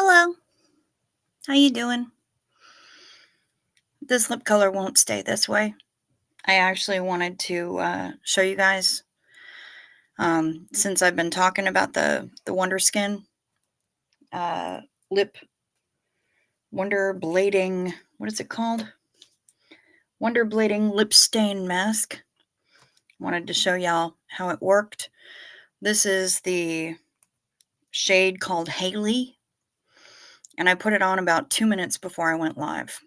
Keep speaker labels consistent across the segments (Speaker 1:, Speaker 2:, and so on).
Speaker 1: Hello, how you doing? This lip color won't stay this way. I actually wanted to show you guys, since I've been talking about the Wonder Skin lip Wonder Blading. What is it called? Wonder Blading Lip Stain Mask. Wanted to show y'all how it worked. This is the shade called Haley, and I put it on about 2 minutes before I went live.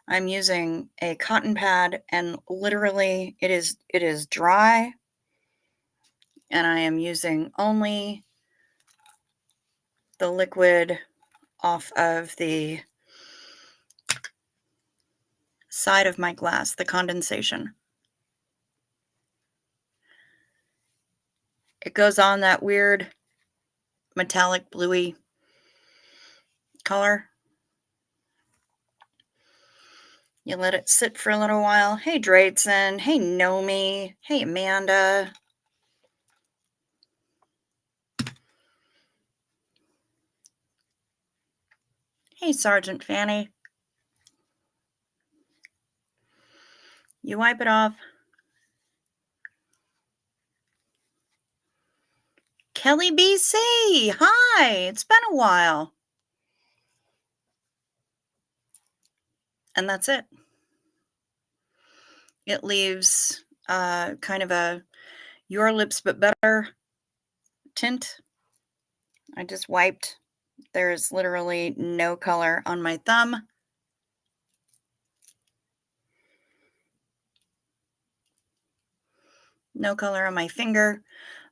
Speaker 1: I'm using a cotton pad, and literally it is dry, and I am using only the liquid off of the side of my glass, the condensation. It goes on that weird metallic bluey color. You let it sit for a little while. Hey, Drayton. Hey, Nomi. Hey, Amanda. Hey, Sergeant Fanny. You wipe it off. Kelly BC. Hi. It's been a while. And that's it. It leaves kind of a your lips but better tint. I just wiped. There is literally no color on my thumb. No color on my finger.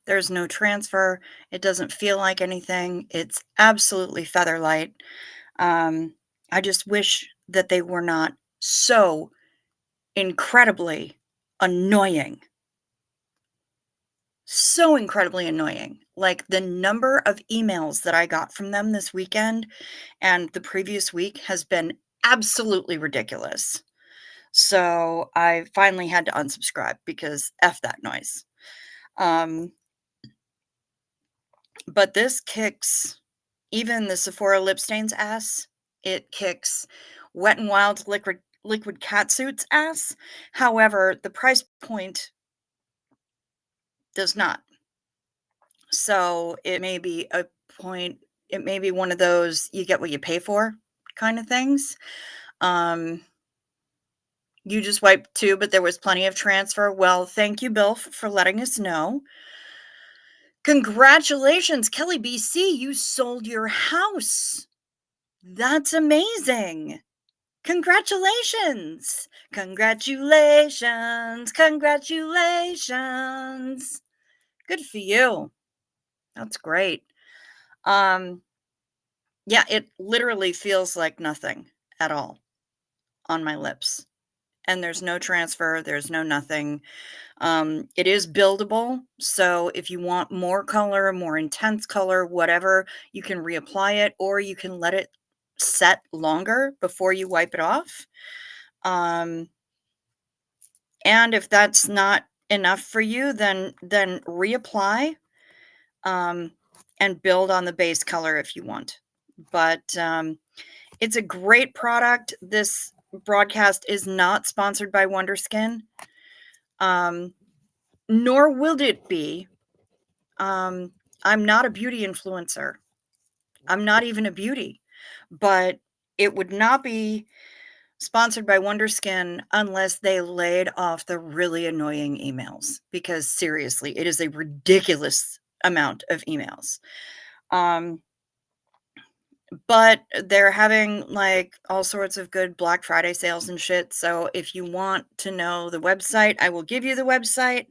Speaker 1: There's no transfer. It doesn't feel like anything. It's absolutely feather light. I just wish that they were not so incredibly annoying. So incredibly annoying. Like the number of emails that I got from them this weekend and the previous week has been absolutely ridiculous. So I finally had to unsubscribe because F that noise. But this kicks even the Sephora lip stains ass. It kicks Wet n Wild's liquid catsuit's ass. However, the price point does not. So it may be a point. It may be one of those you get what you pay for kind of things. Um, you just wiped too, but there was plenty of transfer. Well, thank you, Bill, for letting us know. Congratulations, Kelly BC. You sold your house. That's amazing. Congratulations. Congratulations. Congratulations. Good for you. That's great. Um yeah, it literally feels like nothing at all on my lips. And there's no transfer, there's no nothing. It is buildable, so if you want more color, more intense color, whatever, you can reapply it or you can let it set longer before you wipe it off. Um, and if that's not enough for you, then reapply um, and build on the base color if you want. But it's a great product. This broadcast is not sponsored by Wonderskin. Nor will it be. I'm not a beauty influencer. I'm not even a beauty, but it would not be sponsored by Wonderskin unless they laid off the really annoying emails, because seriously, it is a ridiculous amount of emails. But they're having like all sorts of good Black Friday sales and shit. So if you want to know the website, I will give you the website.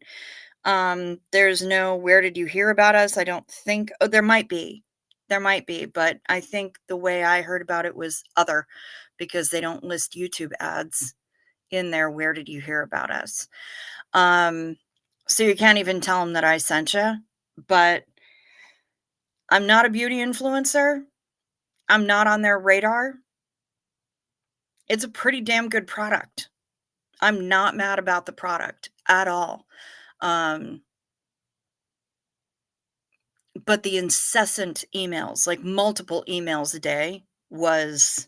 Speaker 1: There's no where did you hear about us? I don't think there might be. There might be, but I think the way I heard about it was other because they don't list YouTube ads in there. Where did you hear about us? So you can't even tell them that I sent you, but I'm not a beauty influencer. I'm not on their radar. It's a pretty damn good product. I'm not mad about the product at all. Um, but the incessant emails, like multiple emails a day, was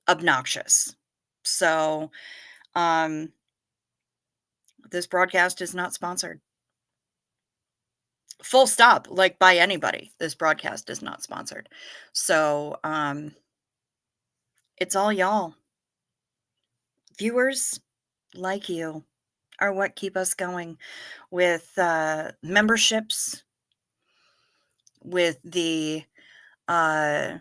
Speaker 1: obnoxious. So, um, this broadcast is not sponsored. Full stop, like, by anybody. This broadcast is not sponsored. So, it's all y'all. Viewers like you are what keep us going with, memberships, with uh,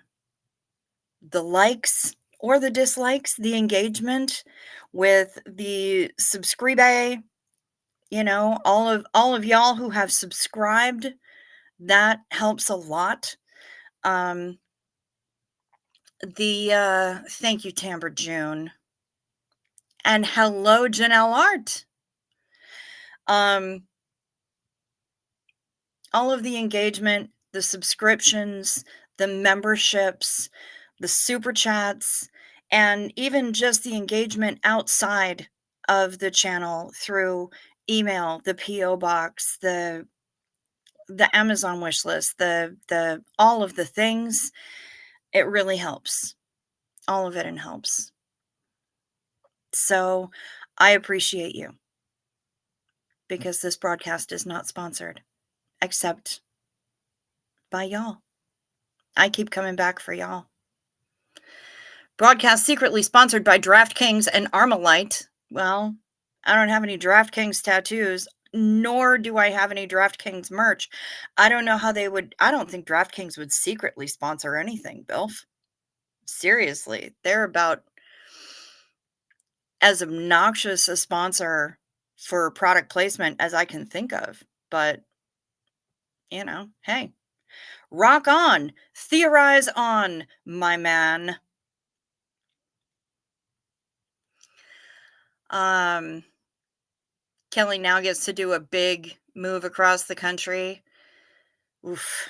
Speaker 1: the likes or the dislikes, the engagement, with the subscribe, all of y'all who have subscribed, that helps a lot. Um, thank you, Tamber June, and hello, Janelle Art. Um, all of the engagement, the subscriptions, the memberships, the super chats, and even just the engagement outside of the channel through email, the PO box, the Amazon wish list, the all of the things, it really helps. All of it and helps. So, I appreciate you because this broadcast is not sponsored except by y'all. I keep coming back for y'all. Broadcast secretly sponsored by DraftKings and Armalite. Well, I don't have any DraftKings tattoos, nor do I have any DraftKings merch. I don't know how I don't think DraftKings would secretly sponsor anything, Bilf. Seriously, they're about as obnoxious a sponsor for product placement as I can think of. But, hey, rock on, theorize on, my man. Kelly now gets to do a big move across the country. Oof.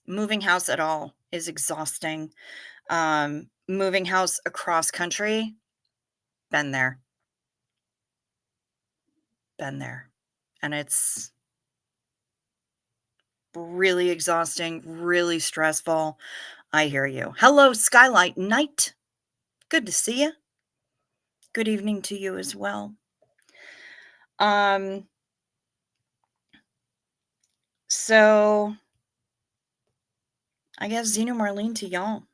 Speaker 1: Moving house at all is exhausting. Moving house across country, been there. Been there. And it's really exhausting, really stressful. I hear you. Hello, Skylight Knight. Good to see you. Good evening to you as well. So I guess Xeno Marlene to y'all.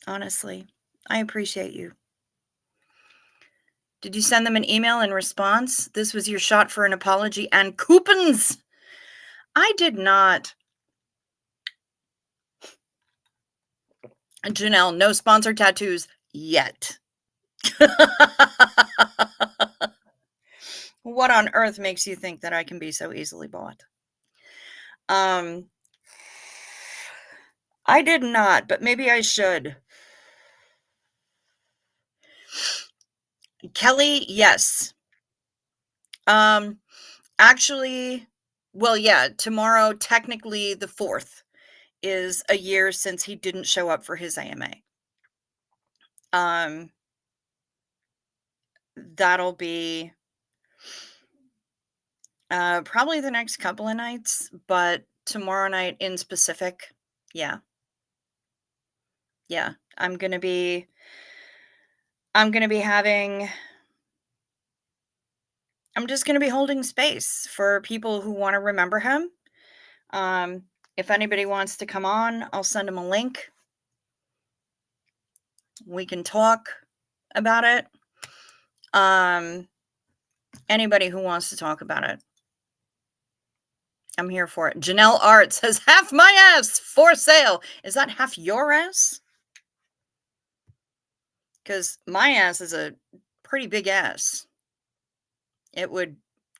Speaker 1: Honestly, I appreciate you. Did you send them an email in response? This was your shot for an apology and coupons. I did not. Janelle, no sponsored tattoos yet. What on earth makes you think that I can be so easily bought? I did not, but maybe I should. Kelly, yes. Actually, well, yeah, tomorrow, technically the 4th, is a year since he didn't show up for his AMA. That'll be probably the next couple of nights, but tomorrow night in specific, yeah. Yeah, I'm gonna be having I'm just gonna be holding space for people who wanna remember him. If anybody wants to come on, I'll send them a link. We can talk about it. Anybody who wants to talk about it, I'm here for it. Janelle Art says, half my ass for sale. Is that half your ass? Because my ass is a pretty big ass. It would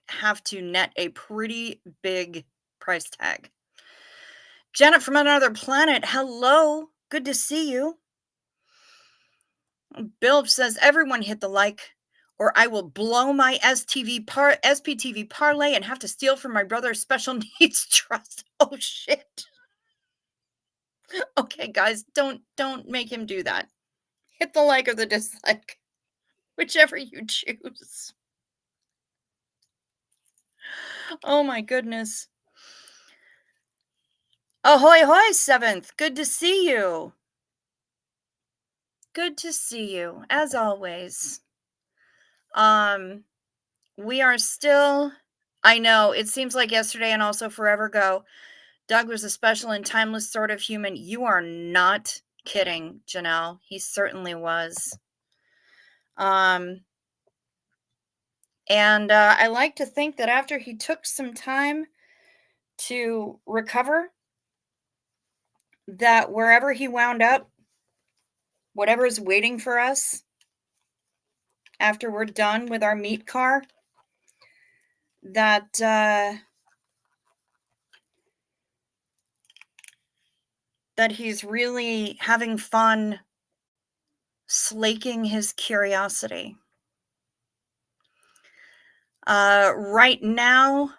Speaker 1: have to net a pretty big price tag. Janet from another planet, hello. Good to see you. Bill says, everyone hit the like, or I will blow my SPTV parlay and have to steal from my brother's special needs trust. Oh, shit. Okay, guys, don't make him do that. Hit the like or the dislike, whichever you choose. Oh, my goodness. Ahoy hoy, 7th. Good to see you. Good to see you, as always. Um, we are still I know, it seems like yesterday and also forever ago. Doug was a special and timeless sort of human. You are not kidding, Janelle. He certainly was. Um, and I like to think that after he took some time to recover, that wherever he wound up, whatever is waiting for us after we're done with our meat car, that that he's really having fun slaking his curiosity. Right now,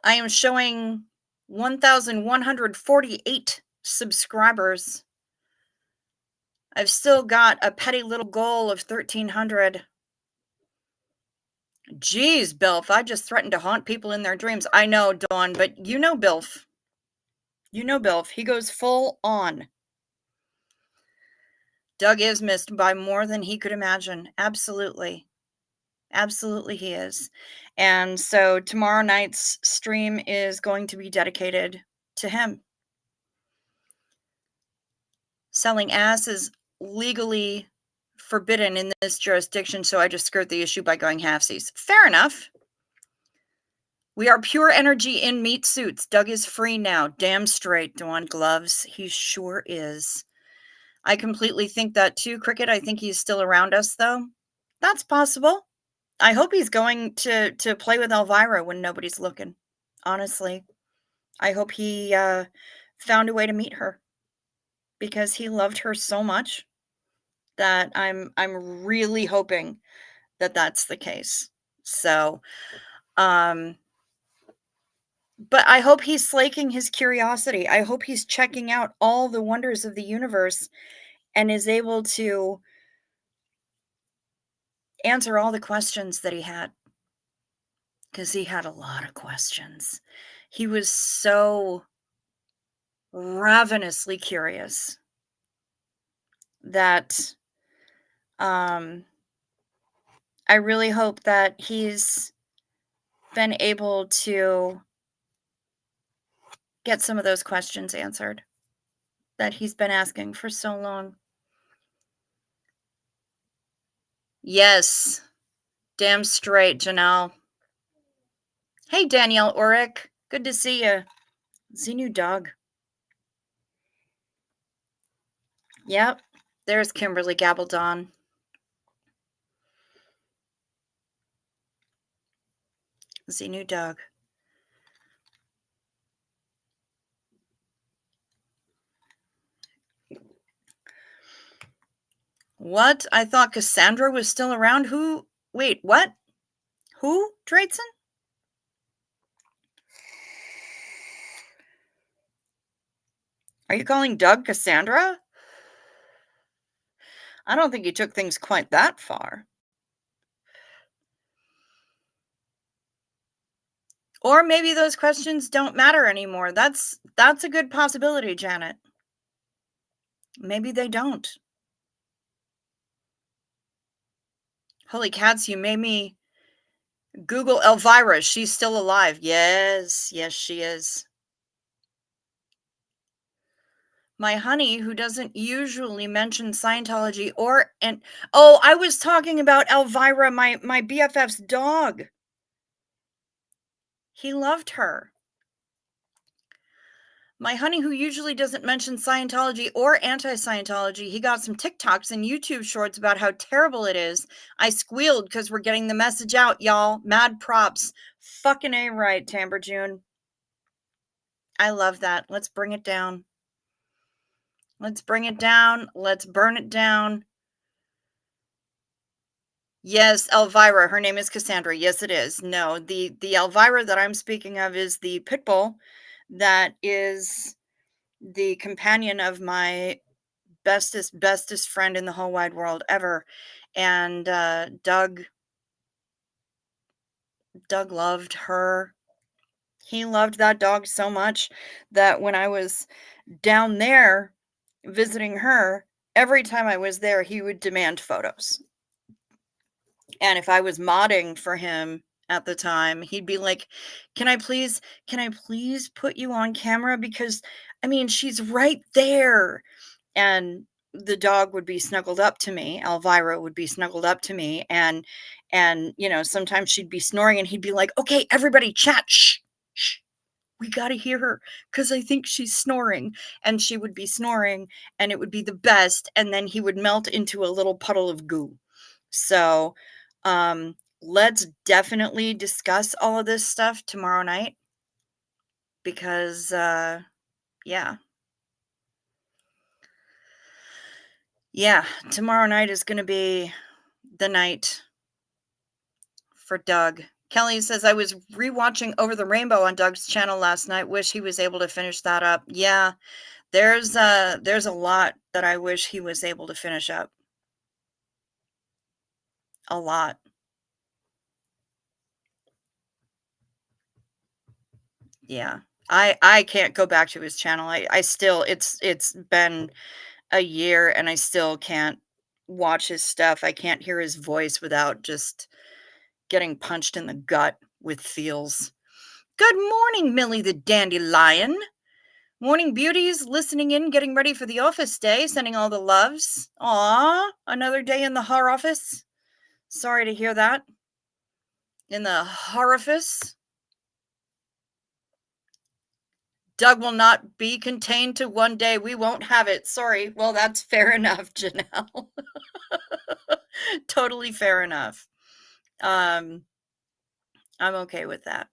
Speaker 1: I am showing 1,148 subscribers. I've still got a petty little goal of 1,300. Geez, Bilf, I just threatened to haunt people in their dreams. I know, Dawn, but you know Bilf. You know Bilf. He goes full on. Doug is missed by more than he could imagine. Absolutely. Absolutely, he is. And so tomorrow night's stream is going to be dedicated to him. Selling ass is legally forbidden in this jurisdiction, so I just skirt the issue by going halfsies. Fair enough. We are pure energy in meat suits. Doug is free now. Damn straight, Dawn Gloves. He sure is. I completely think that too, Cricket. I think he's still around us, though. That's possible. I hope he's going to play with Elvira when nobody's looking. Honestly, I hope he found a way to meet her because he loved her so much that I'm really hoping that that's the case. So, um, but I hope he's slaking his curiosity. I hope he's checking out all the wonders of the universe and is able to answer all the questions that he had. Because he had a lot of questions. He was so ravenously curious that I really hope that he's been able to get some of those questions answered that he's been asking for so long. Yes, damn straight, Janelle. Hey, Danielle Oric. Good to see you. Xenu Dog. Yep, there's Kimberly Gabaldon. Xenu Dog. What? I thought Cassandra was still around. Who? Wait, what? Who? Dreidson? Are you calling Doug Cassandra? I don't think he took things quite that far. Or maybe those questions don't matter anymore. That's a good possibility, Janet. Maybe they don't. Holy cats, you made me Google Elvira. She's still alive. Yes, yes, she is. My honey, who doesn't usually mention Scientology oh, I was talking about Elvira, my BFF's dog. He loved her. My honey, who usually doesn't mention Scientology or anti-Scientology, he got some TikToks and YouTube shorts about how terrible it is. I squealed because we're getting the message out, y'all. Mad props. Fucking A right, Tamber June. I love that. Let's bring it down. Let's bring it down. Let's burn it down. Yes, Elvira. Her name is Cassandra. Yes, it is. No, the Elvira that I'm speaking of is the pit bull that is the companion of my bestest friend in the whole wide world ever. And Doug loved her He loved that dog so much that when I was down there visiting her, every time I was there, he would demand photos. And if I was modding for him at the time, he'd be like, can I please put you on camera? Because I mean, she's right there." And the dog would be snuggled up to me. Elvira would be snuggled up to me, and sometimes she'd be snoring and he'd be like, "Okay, everybody chat. Shh. Shh. We got to hear her cuz I think she's snoring." And she would be snoring and it would be the best, and then he would melt into a little puddle of goo. So, let's definitely discuss all of this stuff tomorrow night because yeah. Yeah, tomorrow night is going to be the night for Doug. Kelly says, I was rewatching Over the Rainbow on Doug's channel last night. Wish he was able to finish that up. Yeah, there's a lot that I wish he was able to finish up. A lot. Yeah. I can't go back to his channel. I still it's been a year and I still can't watch his stuff. I can't hear his voice without just getting punched in the gut with feels. Good morning, Millie the Dandelion. Morning beauties, listening in, getting ready for the office day, sending all the loves. Aw, another day in the horror office. Sorry to hear that. In the horror office. Doug will not be contained to one day. We won't have it. Sorry. Well, that's fair enough, Janelle. Totally fair enough. I'm okay with that.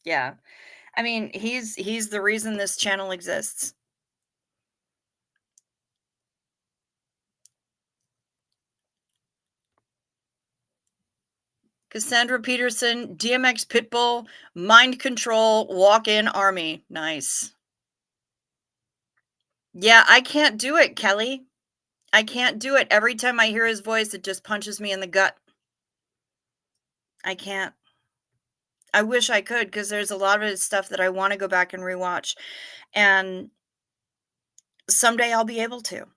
Speaker 1: Yeah. I mean, he's the reason this channel exists. Cassandra Peterson, DMX Pitbull, Mind Control, Walk-In Army. Nice. Yeah, I can't do it, Kelly. I can't do it. Every time I hear his voice, it just punches me in the gut. I can't. I wish I could because there's a lot of his stuff that I want to go back and rewatch. And someday I'll be able to.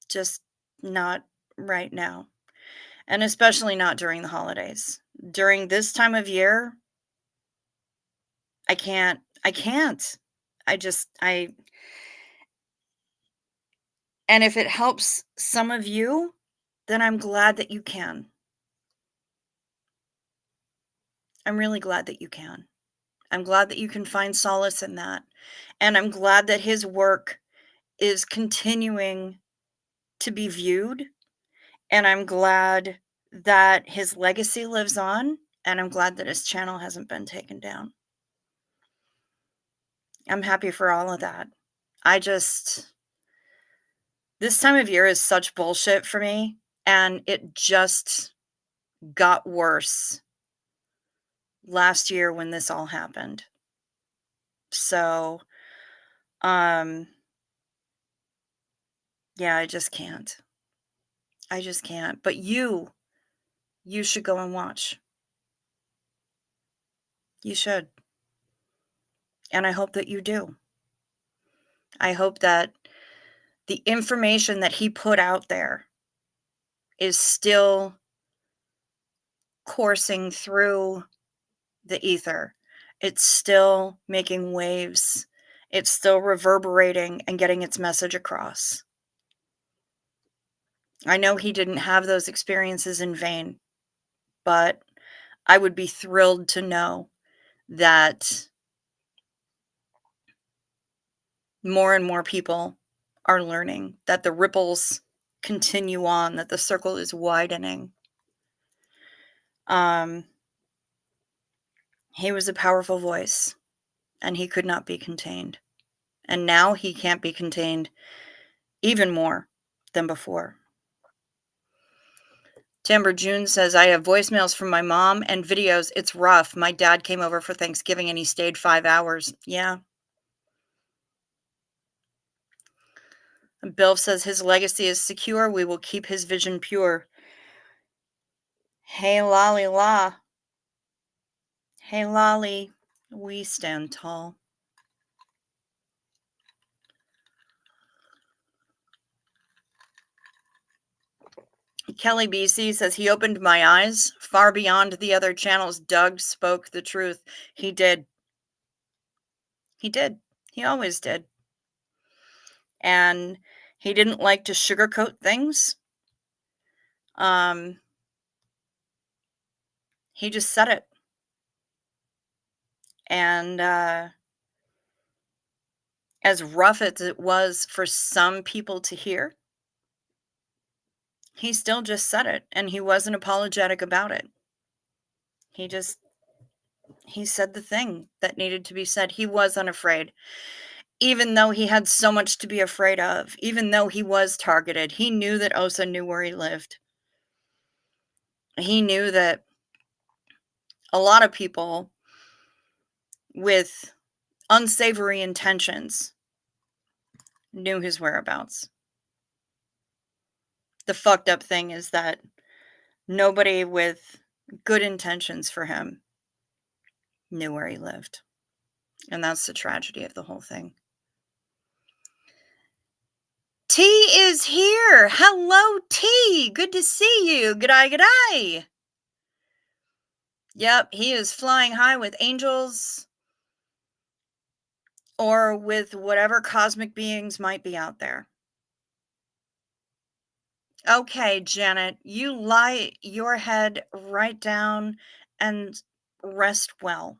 Speaker 1: Just not right now. And especially not during the holidays. During this time of year, I can't. I can't. I and if it helps some of you, then I'm glad that you can. I'm really glad that you can. I'm glad that you can find solace in that. And I'm glad that his work is continuing to be viewed. And I'm glad that his legacy lives on. And I'm glad that his channel hasn't been taken down. I'm happy for all of that. This time of year is such bullshit for me. And it just got worse last year when this all happened. So, um, yeah, I just can't. I just can't. But you should go and watch. You should. And I hope that you do. I hope that the information that he put out there is still coursing through the ether. It's still making waves. It's still reverberating and getting its message across. I know he didn't have those experiences in vain, but I would be thrilled to know that more and more people are learning, that the ripples continue on, that the circle is widening. Um, he was a powerful voice, and he could not be contained. And now he can't be contained even more than before. Tamber June says, I have voicemails from my mom and videos. It's rough. My dad came over for Thanksgiving and he stayed 5 hours. Yeah. And Bill says his legacy is secure. We will keep his vision pure. Hey, lolly la. Hey, Lolly, we stand tall. Kelly BC says he opened my eyes far beyond the other channels. Doug spoke the truth. He did. He did. He always did. And he didn't like to sugarcoat things. Um, he just said it. And as rough as it was for some people to hear, he still just said it, and he wasn't apologetic about it. He said the thing that needed to be said. He was unafraid, even though he had so much to be afraid of, even though he was targeted. He knew that Osa knew where he lived. He knew that a lot of people with unsavory intentions knew his whereabouts. The fucked up thing is that nobody with good intentions for him knew where he lived. And that's the tragedy of the whole thing. T is here. Hello, T. Good to see you. G'day, g'day. Yep, he is flying high with angels or with whatever cosmic beings might be out there. Okay, Janet, you lie your head right down and rest well.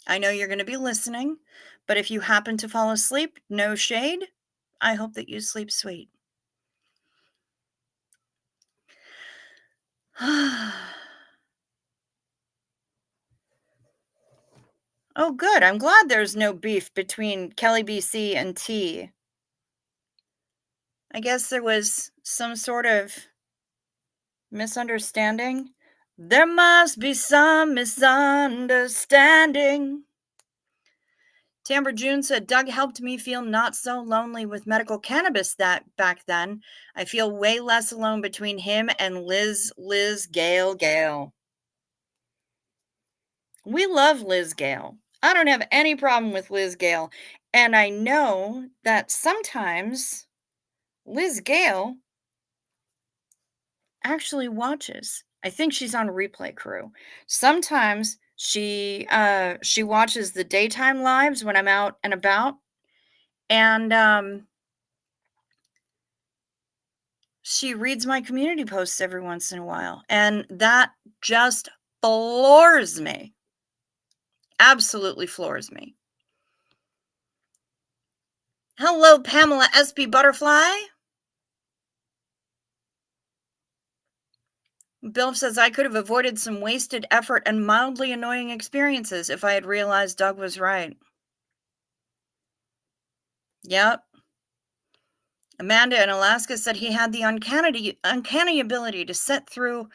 Speaker 1: I know you're going to be listening, but if you happen to fall asleep, no shade. I hope that you sleep sweet. Oh, good. I'm glad there's no beef between Kelly BC and T. I guess there was some sort of misunderstanding. There must be some misunderstanding. Tamber June said, Doug helped me feel not so lonely with medical cannabis that back then. I feel way less alone between him and Liz Gale. We love Liz Gale. I don't have any problem with Liz Gale. And I know that sometimes Liz Gale actually watches. I think she's on Replay Crew. Sometimes she watches the daytime lives when I'm out and about, and she reads my community posts every once in a while, and that just floors me. Absolutely floors me. Hello, Pamela SB Butterfly. Bill says, I could have avoided some wasted effort and mildly annoying experiences if I had realized Doug was right. Yep. Amanda in Alaska said he had the uncanny ability to set through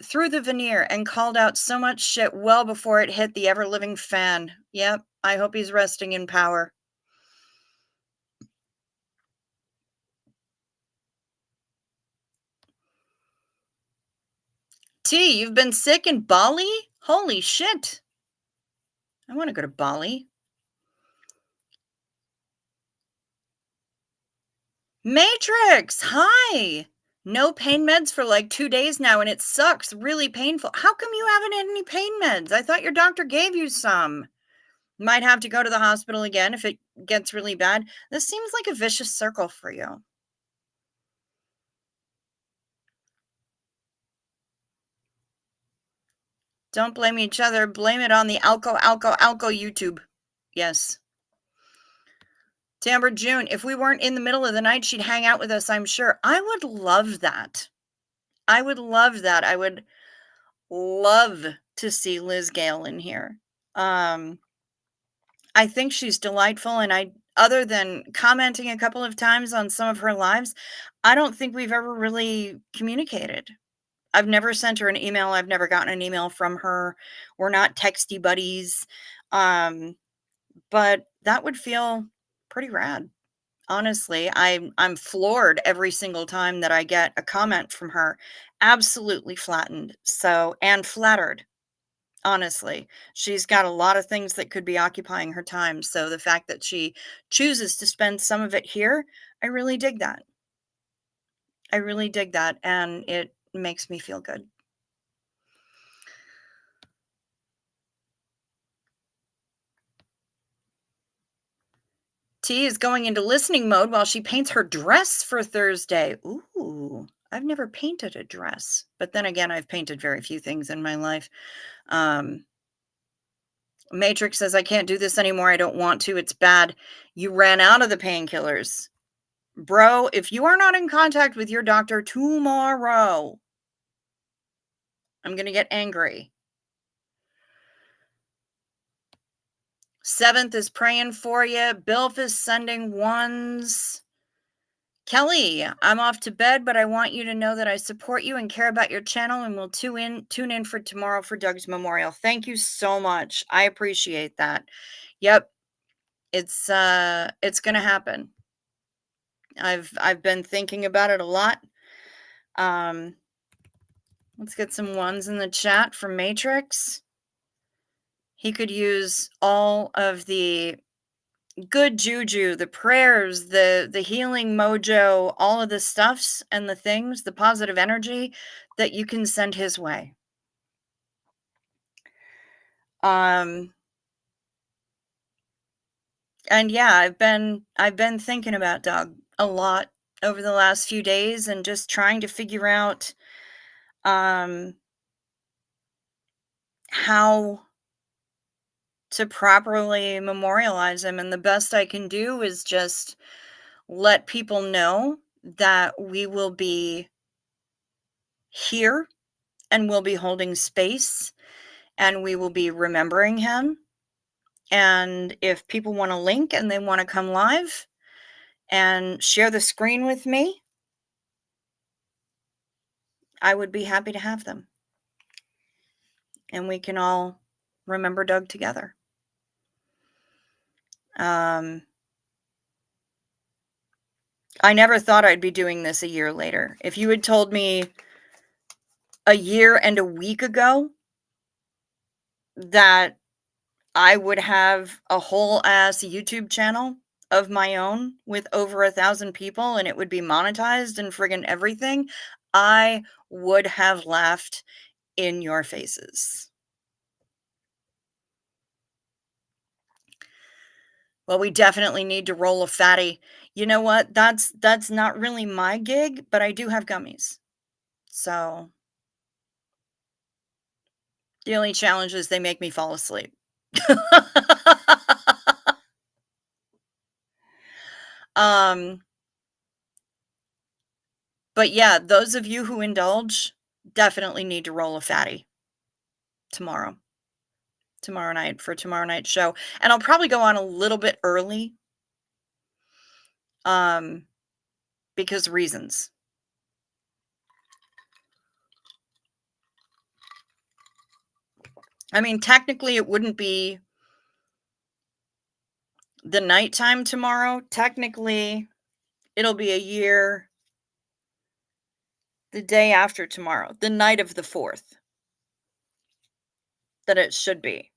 Speaker 1: through the veneer and called out so much shit well before it hit the ever-living fan. Yep. I hope he's resting in power. T, you've been sick in Bali? Holy shit. I want to go to Bali. Matrix, hi. No pain meds for like 2 days now, and it sucks. Really painful. How come you haven't had any pain meds? I thought your doctor gave you some. Might have to go to the hospital again if it gets really bad. This seems like a vicious circle for you. Don't blame each other. Blame it on the alco YouTube. Yes. Tamber June, if we weren't in the middle of the night, she'd hang out with us, I'm sure. I would love that. I would love that. I would love to see Liz Gale in here. I think she's delightful, and other than commenting a couple of times on some of her lives, I don't think we've ever really communicated. I've never sent her an email. I've never gotten an email from her. We're not texty buddies. But that would feel pretty rad. Honestly, I'm floored every single time that I get a comment from her. Absolutely flattened. And flattered. honestly. She's got a lot of things that could be occupying her time, so the fact that she chooses to spend some of it here, I really dig that. I really dig that, and it makes me feel good. T is going into listening mode while she paints her dress for Thursday. Ooh, I've never painted a dress, but then again, I've painted very few things in my life. Um, Matrix says, I can't do this anymore. I don't want to. It's bad. You ran out of the painkillers. Bro, if you are not in contact with your doctor tomorrow, I'm going to get angry. 7th is praying for you. Bilf is sending ones. Kelly, I'm off to bed, but I want you to know that I support you and care about your channel and will tune in for tomorrow for Doug's memorial. Thank you so much. I appreciate that. Yep, it's going to happen. I've been thinking about it a lot. Um let's get some ones in the chat from Matrix. He could use all of the good juju, the prayers, the healing mojo, all of the stuffs and the things, the positive energy that you can send his way. Um and yeah, I've been thinking about Doug a lot over the last few days and just trying to figure out um how to properly memorialize him, and the best I can do is just let people know that we will be here and we'll be holding space and we will be remembering him. And if people want to link and they want to come live and share the screen with me, I would be happy to have them. And we can all remember Doug together. I never thought I'd be doing this a year later. If you had told me a year and a week ago that I would have a whole ass YouTube channel of my own with over 1,000 people and it would be monetized and friggin' everything, I would have laughed in your faces. Well, we definitely need to roll a fatty. You know what? That's not really my gig, but I do have gummies. So the only challenge is they make me fall asleep. um But yeah, those of you who indulge definitely need to roll a fatty tomorrow. Tomorrow night for tomorrow night's show. And I'll probably go on a little bit early um because reasons. I mean, technically it wouldn't be the nighttime tomorrow. Technically, it'll be a year the day after tomorrow, the night of the 4th, that it should be.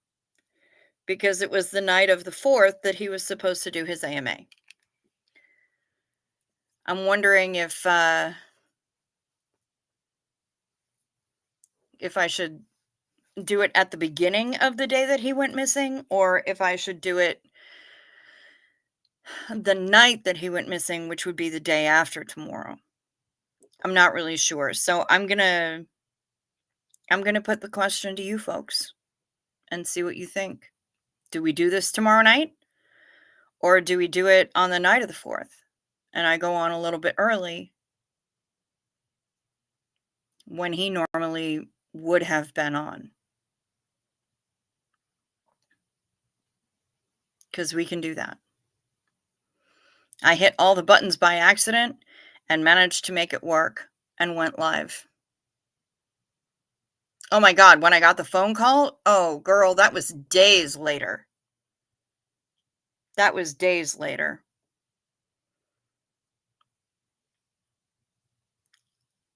Speaker 1: Because it was the night of the 4th that he was supposed to do his AMA. I'm wondering if I should do it at the beginning of the day that he went missing or if I should do it the night that he went missing, which would be the day after tomorrow. I'm not really sure. So I'm going to put the question to you folks and see what you think. Do we do this tomorrow night or do we do it on the night of the 4th? And I go on a little bit early when he normally would have been on. Cuz we can do that. I hit all the buttons by accident and managed to make it work and went live. Oh my god, when I got the phone call, oh girl, that was days later. That was days later.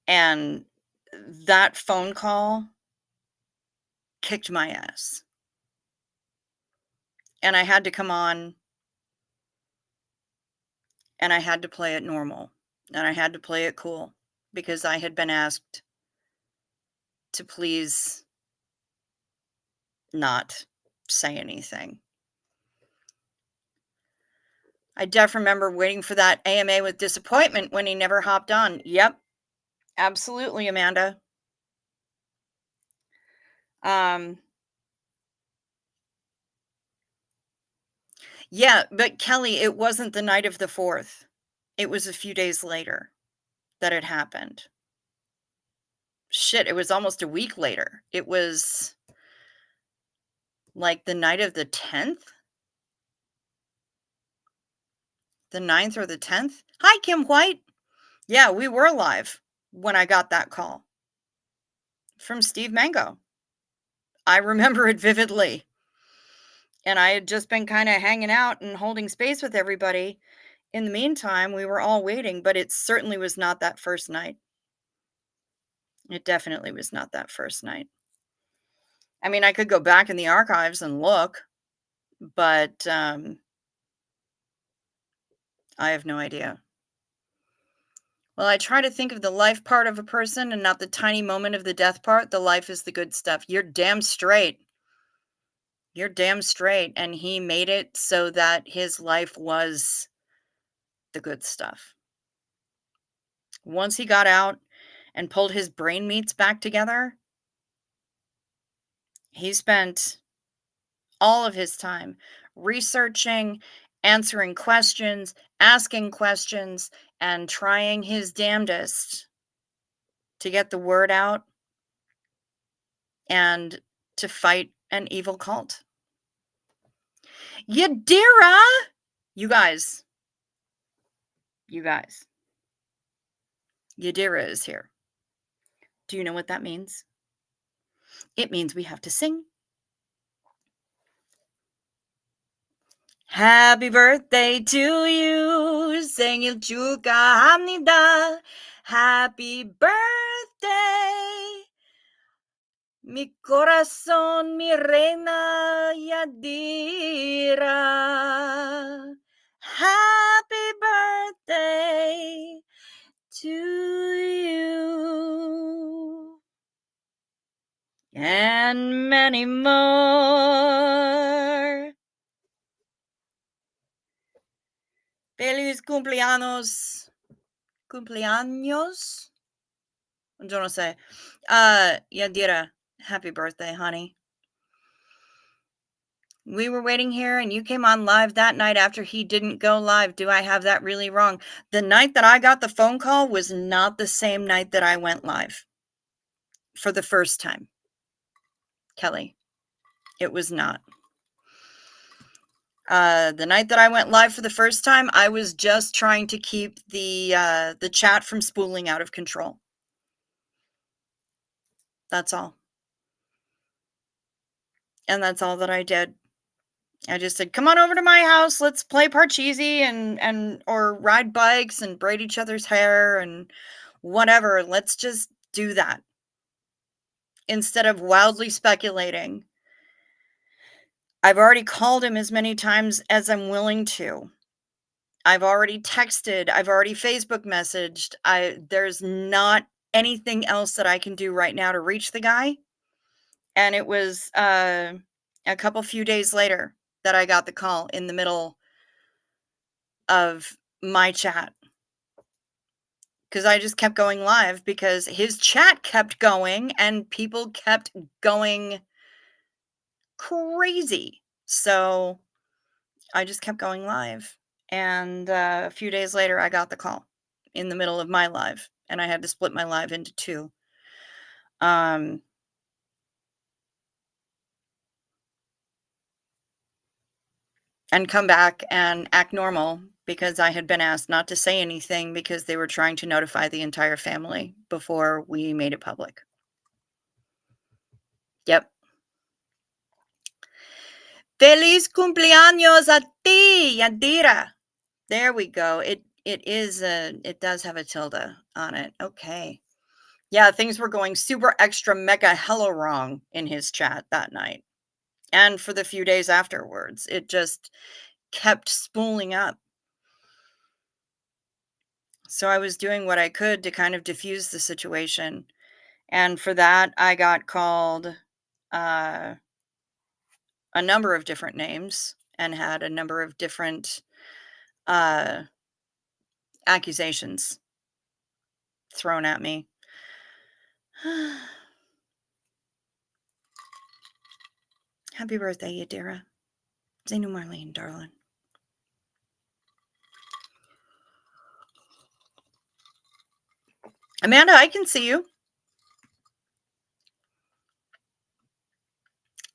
Speaker 1: And that phone call kicked my ass. And I had to come on and I had to play it normal and I had to play it cool because I had been asked to please not say anything. I remember waiting for that AMA with disappointment when he never hopped on. Yep, absolutely, Amanda. Um, yeah, but Kelly, it wasn't the night of the 4th. It was a few days later that it happened. Shit, it was almost a week later. It was like the night of the 10th? The 9th or the 10th? Hi, Kim White. Yeah, we were live when I got that call from Steve Mango. I remember it vividly. And I had just been kind of hanging out and holding space with everybody. In the meantime, we were all waiting, but it certainly was not that first night. It definitely was not that first night. I mean, I could go back in the archives and look, but I have no idea. Well, I try to think of the life part of a person and not the tiny moment of the death part. The life is the good stuff. You're damn straight. You're damn straight. And he made it so that his life was the good stuff. Once he got out and pulled his brain meats back together, he spent all of his time researching, answering questions, asking questions, and trying his damnedest to get the word out and to fight an evil cult. Yadira! You guys. Yadira is here. Do you know what that means? It means we have to sing. Happy birthday to you. 생일 축하합니다. Happy birthday. Mi corazón, mi reina Yadira. Happy birthday to you. And many more. Feliz cumpleaños. Cumpleaños? Yo no sé. Yadira, happy birthday, honey. We were waiting here and you came on live that night after he didn't go live. Do I have that really wrong? The night that I got the phone call was not the same night that I went live for the first time. Kelly, it was not. The night that I went live for the first time, I was just trying to keep the chat from spooling out of control. That's all. And that's all that I did. I just said, come on over to my house. Let's play Parcheesi and or ride bikes and braid each other's hair and whatever. Let's just do that instead of wildly speculating. I've already called him as many times as I'm willing to. I've already texted. I've already Facebook messaged. There's not anything else that I can do right now to reach the guy. And it was a few days later that I got the call in the middle of my chat. Because I just kept going live because his chat kept going and people kept going crazy. So I just kept going live. And a few days later, I got the call in the middle of my live. And I had to split my live into two. And come back and act normal because I had been asked not to say anything because they were trying to notify the entire family before we made it public. Yep. Feliz cumpleaños a ti, Yadira. There we go. It does have a tilde on it. Okay. Yeah, things were going super extra mega hella wrong in his chat that night, and for the few days afterwards. It just kept spooling up. So I was doing what I could to kind of diffuse the situation, and for that, I got called, uh, a number of different names and had a number of different, uh, accusations thrown at me. Happy birthday, Yadira. Zainu Marlene, darling. Amanda, I can see you.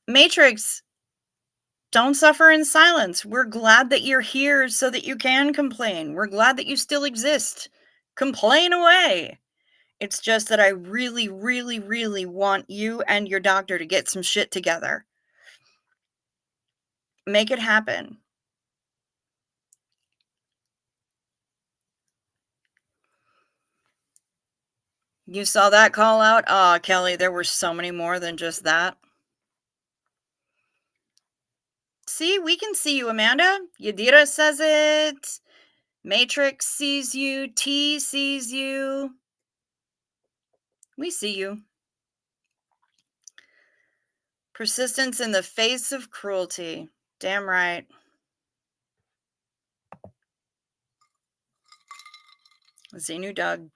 Speaker 1: Matrix, don't suffer in silence. We're glad that you're here so that you can complain. We're glad that you still exist. Complain away. It's just that I really, really, really want you and your doctor to get some shit together. Make it happen. You saw that call out? Aw, Kelly, there were so many more than just that. See, we can see you, Amanda. Yadira says it. Matrix sees you. T sees you. We see you. Persistence in the face of cruelty. Damn right. Xenu Doug.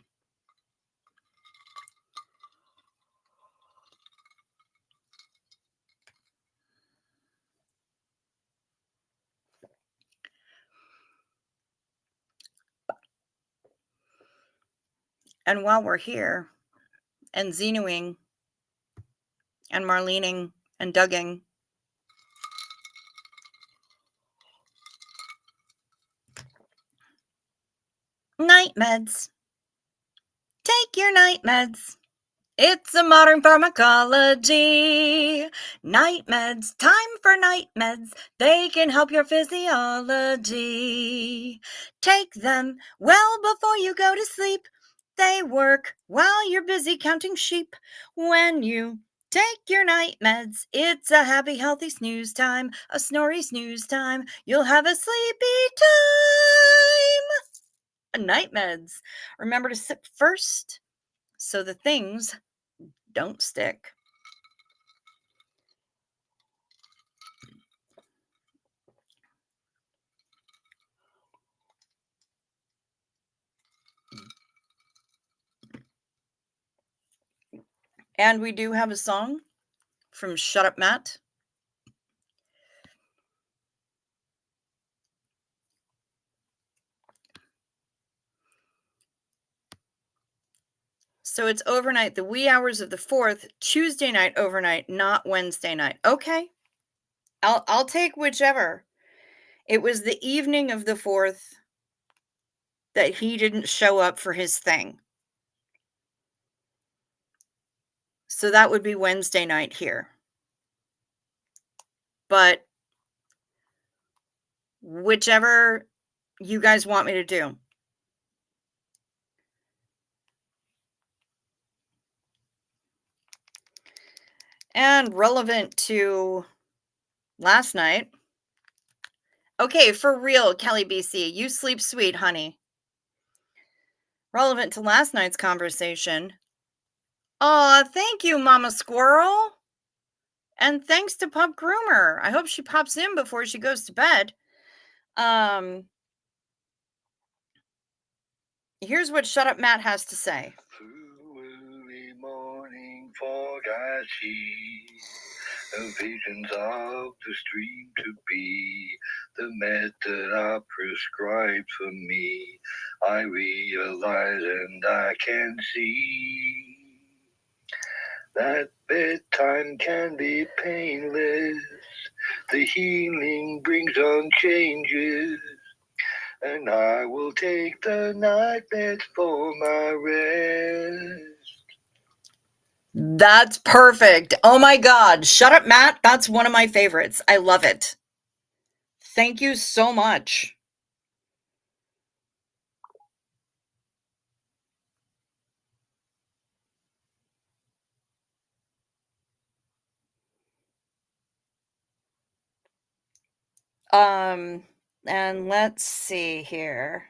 Speaker 1: And while we're here, and Xenuing, and Marlening, and Dugging, night meds. Take your night meds. It's a modern pharmacology. Night meds, time for night meds. They can help your physiology. Take them well before you go to sleep. They work while you're busy counting sheep. When you take your night meds, it's a happy, healthy snooze time, a snory snooze time. You'll have a sleepy time. Night meds. Remember to sip first so the things don't stick. And we do have a song from Shut Up Matt. So it's overnight, the wee hours of the 4th, Tuesday night overnight, not Wednesday night. Okay. I'll take whichever. It was the evening of the 4th that he didn't show up for his thing. So that would be Wednesday night here. But whichever you guys want me to do. And relevant to last night. Okay, for real, Kelly BC, you sleep sweet, honey. Relevant to last night's conversation. Aw, thank you, Mama Squirrel. And thanks to Pup Groomer. I hope she pops in before she goes to bed. Here's what Shut Up Matt has to say.
Speaker 2: Through early morning fog I see visions of the stream to be the med that I prescribed for me. I realize and I can see that bedtime can be painless. The healing brings on changes. And I will take the night meds for my rest.
Speaker 1: That's perfect. Oh my God. Shut Up Matt. That's one of my favorites. I love it. Thank you so much. Um, and let's see here.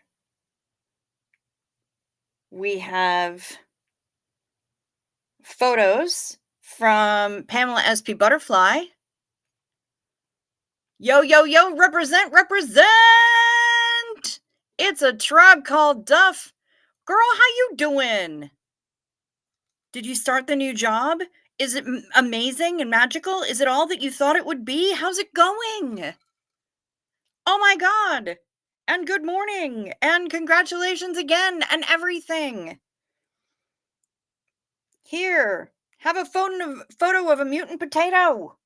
Speaker 1: We have photos from Pamela SP Butterfly. Yo, yo, yo, represent, represent! It's a tribe called Duff. Girl, how you doing? Did you start the new job? Is it amazing and magical? Is it all that you thought it would be? How's it going? Oh my god! And good morning! And congratulations again and everything! Here, have a photo of a mutant potato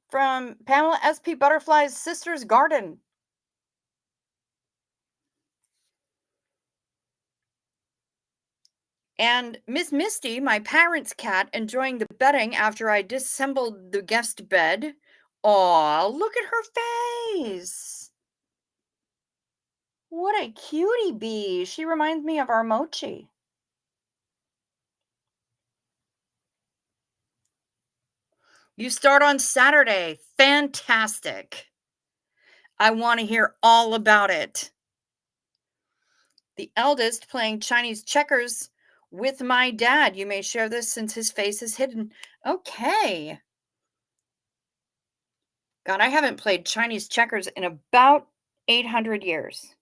Speaker 1: from Pamela SP Butterfly's sister's garden. And Miss Misty, my parents' cat, enjoying the bedding after I disassembled the guest bed. Aw, look at her face. What a cutie bee. She reminds me of our Mochi. You start on Saturday. Fantastic. I want to hear all about it. The eldest playing Chinese checkers with my dad. You may share this since his face is hidden. Okay. God, I haven't played Chinese checkers in about 800 years.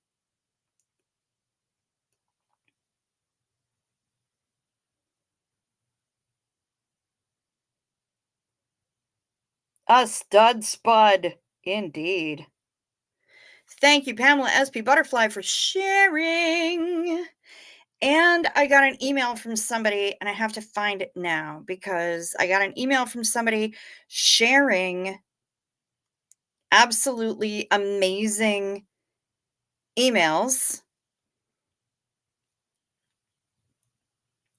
Speaker 1: A stud spud. Indeed. Thank you, Pamela SP Butterfly, for sharing. And I got an email from somebody, and I have to find it now because I got an email from somebody sharing absolutely amazing emails.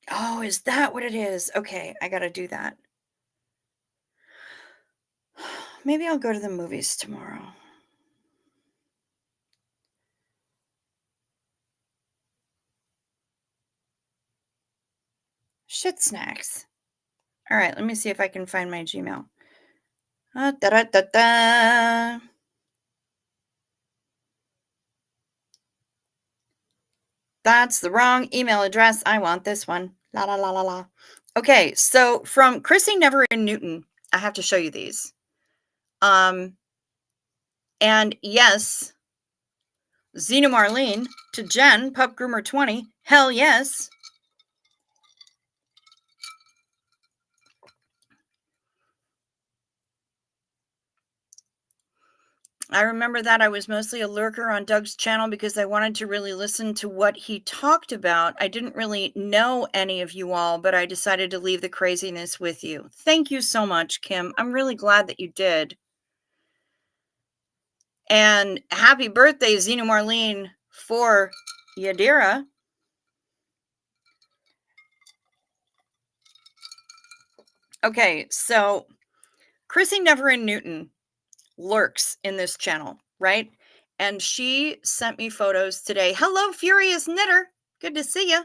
Speaker 1: Oh, is that what it is? Okay, I got to do that. Maybe I'll go to the movies tomorrow. Shit snacks. All right, let me see if I can find my Gmail. Da-da-da-da. That's the wrong email address. I want this one. La la la la la. Okay, so from Chrissy Never in Newton, I have to show you these. And yes, Xena Marlene to Jen, Pup Groomer 20. Hell yes. I remember that I was mostly a lurker on Doug's channel because I wanted to really listen to what he talked about. I didn't really know any of you all, but I decided to leave the craziness with you. Thank you so much, Kim. I'm really glad that you did. And happy birthday, Xena Marlene, for Yadira. Okay, so Chrissy Never in Newton lurks in this channel, right? And she sent me photos today. Hello, Furious Knitter. Good to see you.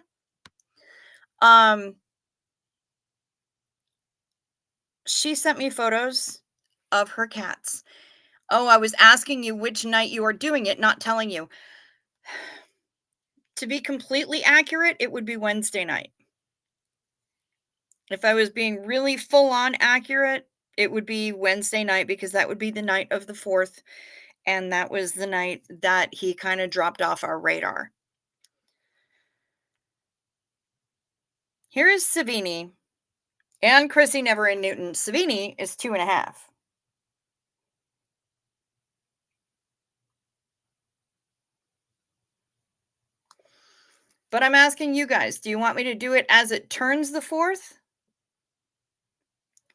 Speaker 1: She sent me photos of her cats. Oh, I was asking you which night you are doing it, not telling you. To be completely accurate, it would be Wednesday night. If I was being really full on accurate, it would be Wednesday night because that would be the night of the 4th. And that was the night that he kind of dropped off our radar. Here is Savini and Chrissy Never in Newton. Savini is 2.5. But I'm asking you guys, do you want me to do it as it turns the 4th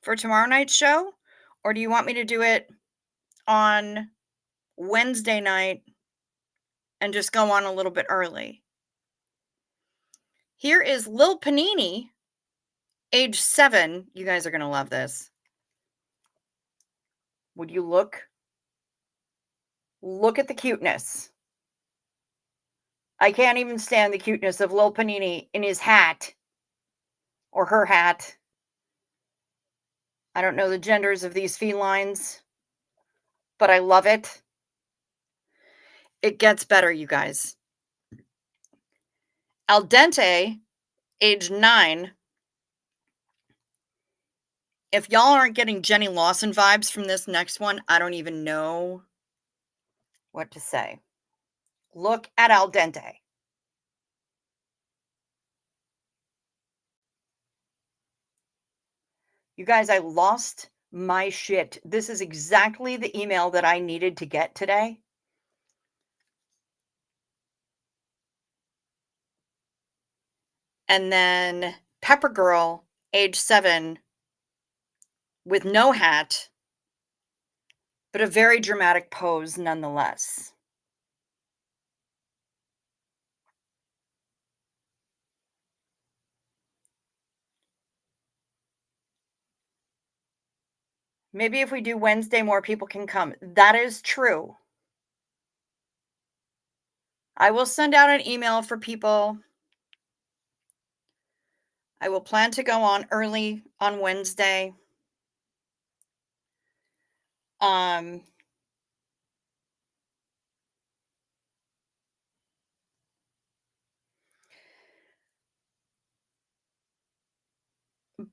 Speaker 1: for tomorrow night's show? Or do you want me to do it on Wednesday night and just go on a little bit early? Here is Lil Panini, age 7. You guys are going to love this. Would you look? Look at the cuteness. I can't even stand the cuteness of Lil Panini in his hat or her hat. I don't know the genders of these felines, but I love it. It gets better, you guys. Al dente, age 9. If y'all aren't getting Jenny Lawson vibes from this next one, I don't even know what to say. Look at al dente. You guys, I lost my shit. This is exactly the email that I needed to get today. And then Pepper Girl, age 7, with no hat, but a very dramatic pose nonetheless. Maybe if we do Wednesday, more people can come. That is true. I will send out an email for people. I will plan to go on early on Wednesday. Um,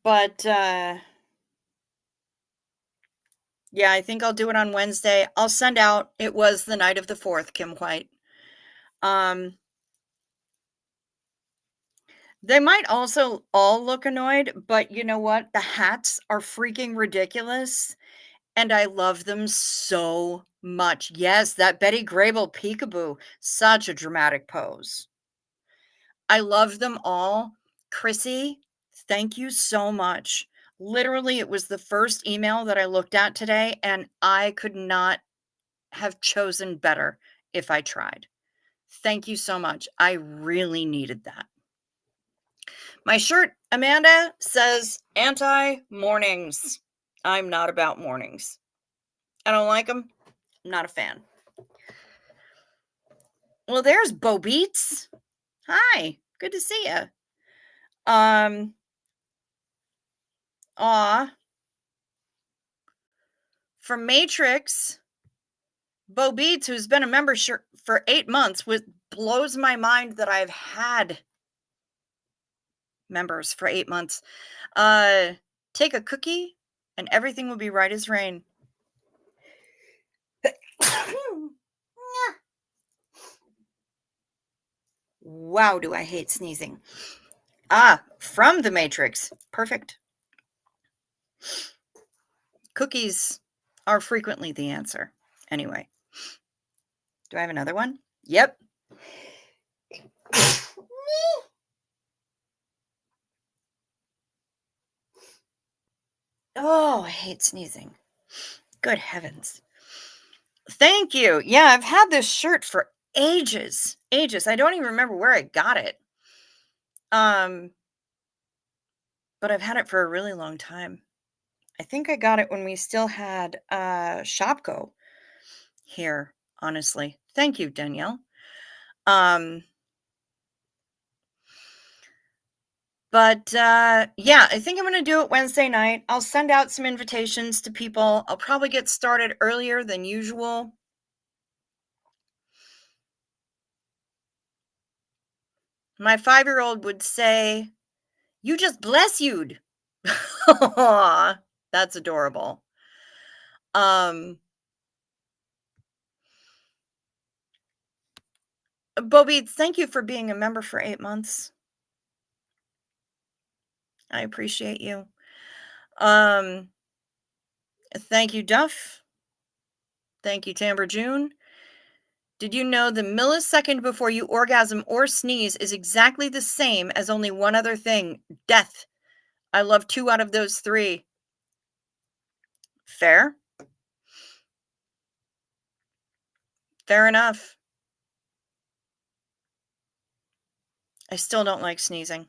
Speaker 1: but yeah, I think I'll do it on Wednesday. I'll send out it was the night of the 4th, Kim White. They might also all look annoyed, but you know what? The hats are freaking ridiculous, and I love them so much. Yes, that Betty Grable peekaboo, such a dramatic pose. I love them all. Chrissy, thank you so much. Literally, it was the first email that I looked at today, and I could not have chosen better if I tried. Thank you so much. I really needed that. My shirt, Amanda, says anti mornings. I'm not about mornings. I don't like them. I'm not a fan. Well, there's Bo Beats. Hi, good to see you. Aw, from Matrix, Bo Beats, who's been a member for 8 months, blows my mind that I've had members for 8 months. Take a cookie and everything will be right as rain. Wow, do I hate sneezing. From the Matrix. Perfect. Cookies are frequently the answer. Anyway. Do I have another one? Yep. Oh, I hate sneezing. Good heavens. Thank you. Yeah, I've had this shirt for ages. Ages. I don't even remember where I got it. But I've had it for a really long time. I think I got it when we still had Shopko here, honestly. Thank you, Danielle. But yeah, I think I'm going to do it Wednesday night. I'll send out some invitations to people. I'll probably get started earlier than usual. My 5-year-old would say, "You just bless you'd." Aw, that's adorable. Bobby, thank you for being a member for 8 months. I appreciate you. Thank you, Duff. Thank you, Tamber June. Did you know the millisecond before you orgasm or sneeze is exactly the same as only one other thing? Death. I love 2 out of those 3. Fair. Fair enough. I still don't like sneezing.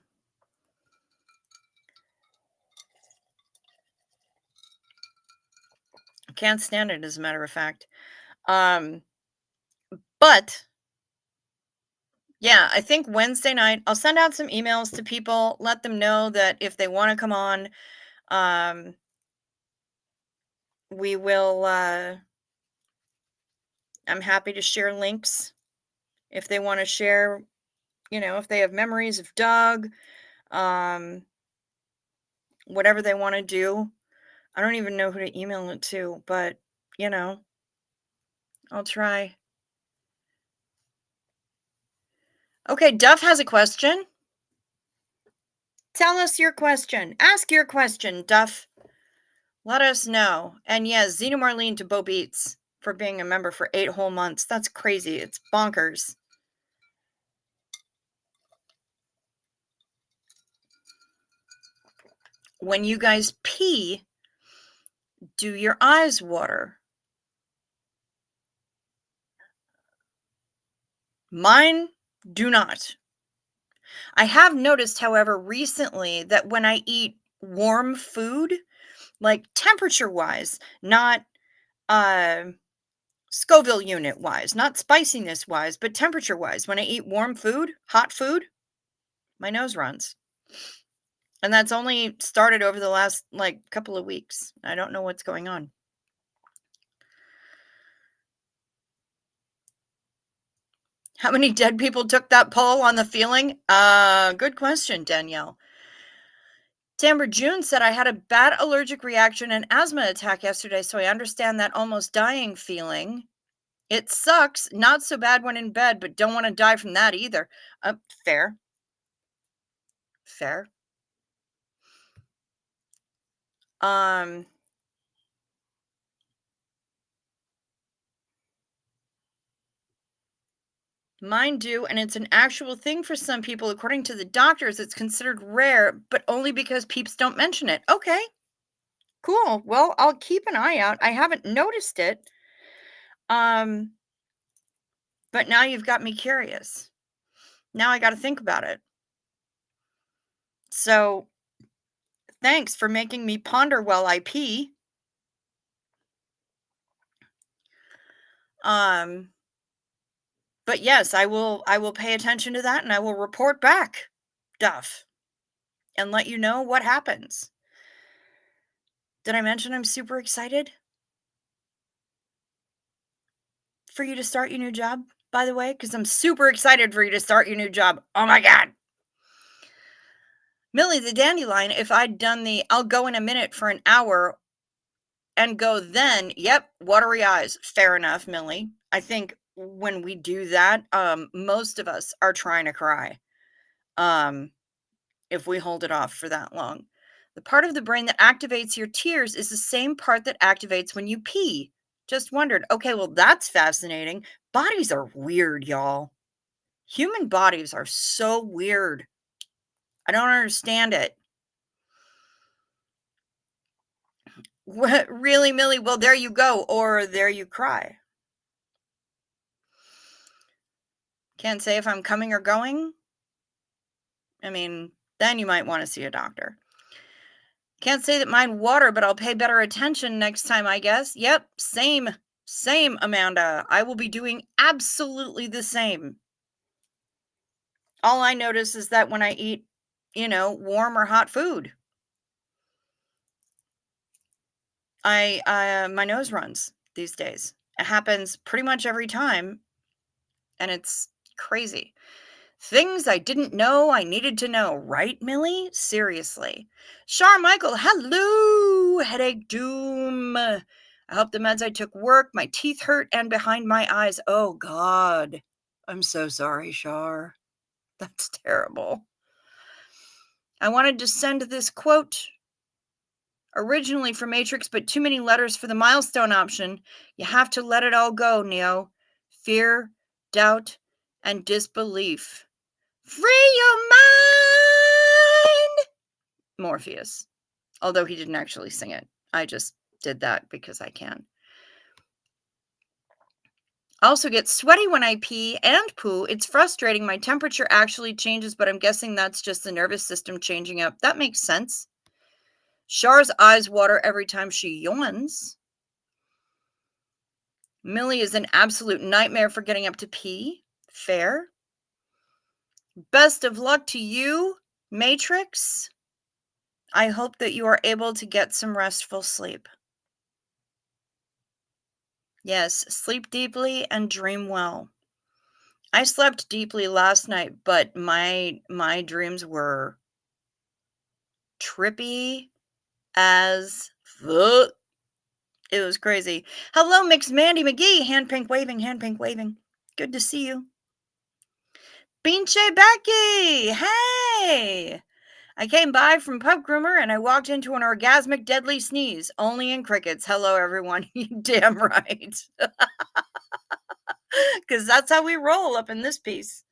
Speaker 1: I can't stand it, as a matter of fact. But yeah, I think Wednesday night, I'll send out some emails to people, let them know that if they want to come on, We will, I'm happy to share links if they wanna share, if they have memories of Doug, um, whatever they wanna do. I don't even know who to email it to, but, you know, I'll try. Okay, Duff has a question. Tell us your question. Ask your question, Duff. Let us know. And yes, Zena Marlene to Bo Beats for being a member for 8 whole months. That's crazy. It's bonkers. When you guys pee, do your eyes water? Mine do not. I have noticed, however, recently that when I eat warm food, like temperature wise, not uh Scoville unit wise, not spiciness wise, but temperature wise, when I eat warm food, hot food, my nose runs. And that's only started over the last like couple of weeks. I don't know what's going on. How many dead people took that poll on the feeling? Good question, Danielle. Tamber June said I had a bad allergic reaction and asthma attack yesterday, so I understand that almost dying feeling. It sucks. Not so bad when in bed, but don't want to die from that either. Fair. Fair. Um, Mine do, and it's an actual thing for some people. According to the doctors, it's considered rare, but only because peeps don't mention it. Okay, cool. Well, I'll keep an eye out. I haven't noticed it. Um, but now you've got me curious. Now I got to think about it. So, thanks for making me ponder while I pee. Um, but yes, I will pay attention to that and I will report back, Duff, and let you know what happens. Did I mention I'm super excited for you to start your new job, by the way? Because I'm super excited for you to start your new job. Oh my God. Millie the Dandelion, if I'd done the I'll go in a minute for an hour and go then, yep, watery eyes. Fair enough, Millie. I think when we do that, most of us are trying to cry. Um, if we hold it off for that long. The part of the brain that activates your tears is the same part that activates when you pee. Just wondered. Okay, well, that's fascinating. Bodies are weird, y'all. Human bodies are so weird. I don't understand it. What, really, Millie? Well, there you go, or there you cry. Can't say if I'm coming or going. I mean, then you might want to see a doctor. Can't say that mine water, but I'll pay better attention next time, I guess. Yep, same. Same, Amanda. I will be doing absolutely the same. All I notice is that when I eat, warm or hot food, my nose runs these days. It happens pretty much every time, and it's crazy. Things I didn't know I needed to know, right, Millie? Seriously. Char Michael, hello, headache doom. I hope the meds I took work. My teeth hurt and behind my eyes. Oh, God. I'm so sorry, Char. That's terrible. I wanted to send this quote originally for Matrix, but too many letters for the milestone option. You have to let it all go, Neo. Fear, doubt, and disbelief. Free your mind! Morpheus. Although he didn't actually sing it. I just did that because I can. I also get sweaty when I pee and poo. It's frustrating. My temperature actually changes, but I'm guessing that's just the nervous system changing up. That makes sense. Char's eyes water every time she yawns. Millie is an absolute nightmare for getting up to pee. Fair. Best of luck to you, Matrix. I hope that you are able to get some restful sleep. Yes, sleep deeply and dream well. I slept deeply last night, but my dreams were trippy as fuck. It was crazy. Hello, Mixed Mandy McGee. Hand pink waving, hand pink waving. Good to see you. Pinche Becky. Hey. I came by from Pub Groomer and I walked into an orgasmic deadly sneeze, only in crickets. Hello, everyone. You damn right. Because that's how we roll up in this piece.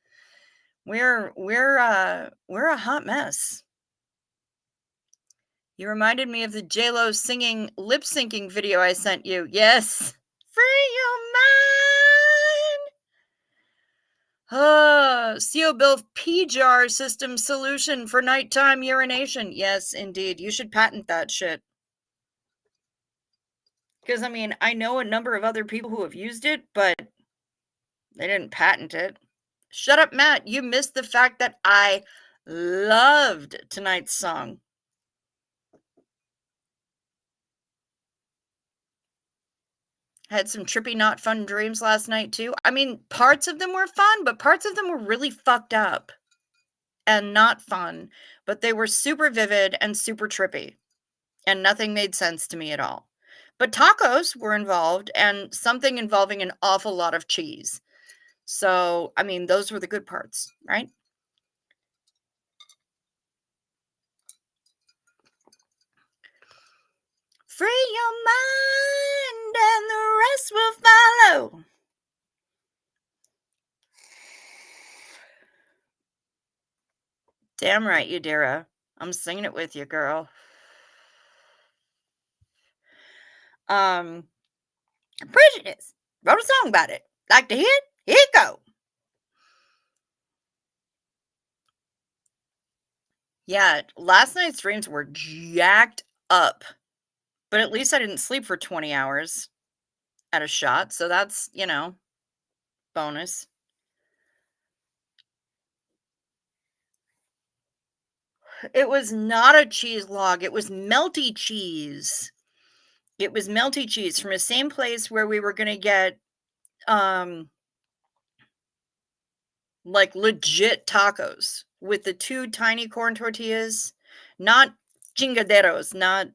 Speaker 1: We're a hot mess. You reminded me of the J-Lo singing lip syncing video I sent you. Yes. Free your mind. CO Bill P-jar system solution for nighttime urination. Yes, indeed. You should patent that shit. Because I mean, I know a number of other people who have used it, but they didn't patent it. Shut up, Matt. You missed the fact that I loved tonight's song. Had some trippy, not fun dreams last night, too. I mean, parts of them were fun, but parts of them were really fucked up and not fun. But they were super vivid and super trippy, and nothing made sense to me at all. But tacos were involved and something involving an awful lot of cheese. So, I mean, those were the good parts, right? Free your mind and the rest will follow. Damn right, you Dara. I'm singing it with you, girl. Um, Prejudice. Wrote a song about it. Like to hear it? Here you go. Yeah, last night's dreams were jacked up, but at least I didn't sleep for 20 hours at a shot, so that's, bonus. It was not a cheese log, it was melty cheese. It was melty cheese from the same place where we were gonna get, um, like, legit tacos with the 2 tiny corn tortillas, not chingaderos, not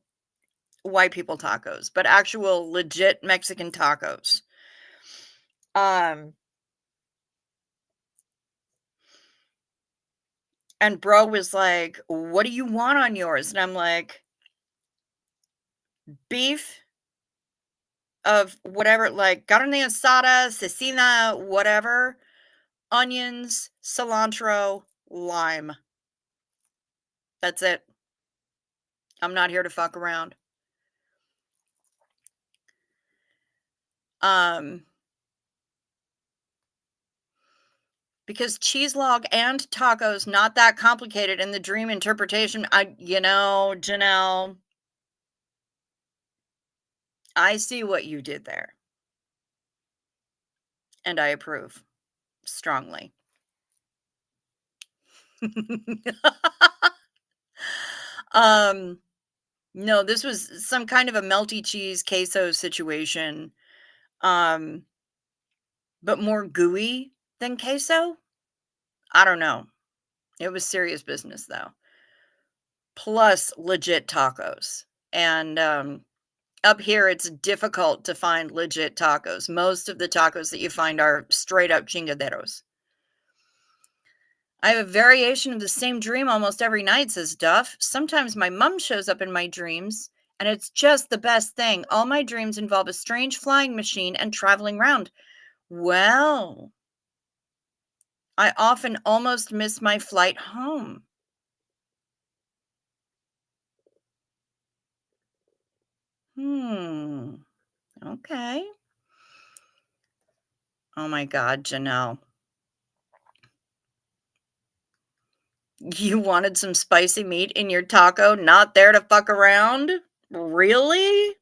Speaker 1: white people tacos, but actual legit Mexican tacos. Um, and bro was like, "What do you want on yours?" And I'm like, "Beef of whatever, like carne asada, cecina, whatever, onions, cilantro, lime. That's it. I'm not here to fuck around." Um, because cheese log and tacos not that complicated in the dream interpretation. Janelle, I see what you did there, and I approve strongly. um, no, this was some kind of a melty cheese queso situation, um, but more gooey than queso. I don't know. It was serious business though. Plus legit tacos. And up here it's difficult to find legit tacos. Most of the tacos that you find are straight up chingaderos. I have a variation of the same dream almost every night, says Duff. Sometimes my mum shows up in my dreams, and it's just the best thing. All my dreams involve a strange flying machine and traveling round. Well, I often almost miss my flight home. Hmm. Okay. Oh my God, Janelle. You wanted some spicy meat in your taco, not there to fuck around? Really?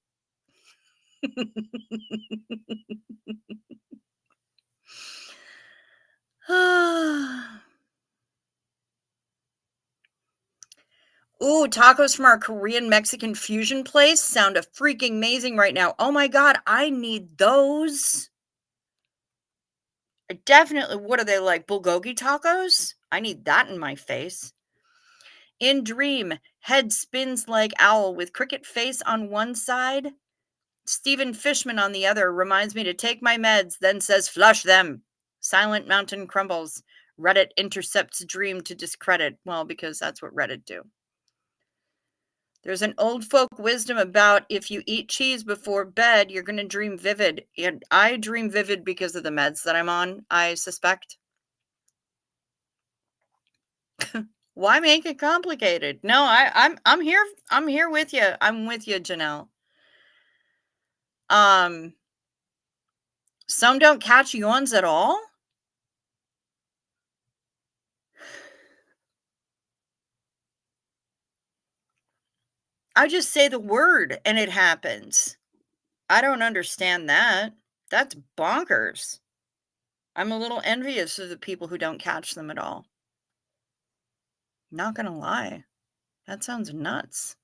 Speaker 1: Ooh, tacos from our Korean Mexican fusion place sound a freaking amazing right now. Oh my god, I need those. I definitely, what are they like, bulgogi tacos? I need that in my face. In dream, head spins like owl with cricket face on one side. Stephen Fishman on the other reminds me to take my meds, then says, flush them. Silent mountain crumbles. Reddit intercepts dream to discredit. Well, because that's what Reddit do. There's an old folk wisdom about if you eat cheese before bed, you're going to dream vivid. And I dream vivid because of the meds that I'm on, I suspect. Why make it complicated? No, I'm here. I'm here with you. I'm with you, Janelle. Um, some don't catch yawns at all. I just say the word and it happens. I don't understand that. That's bonkers. I'm a little envious of the people who don't catch them at all. Not gonna lie. That sounds nuts.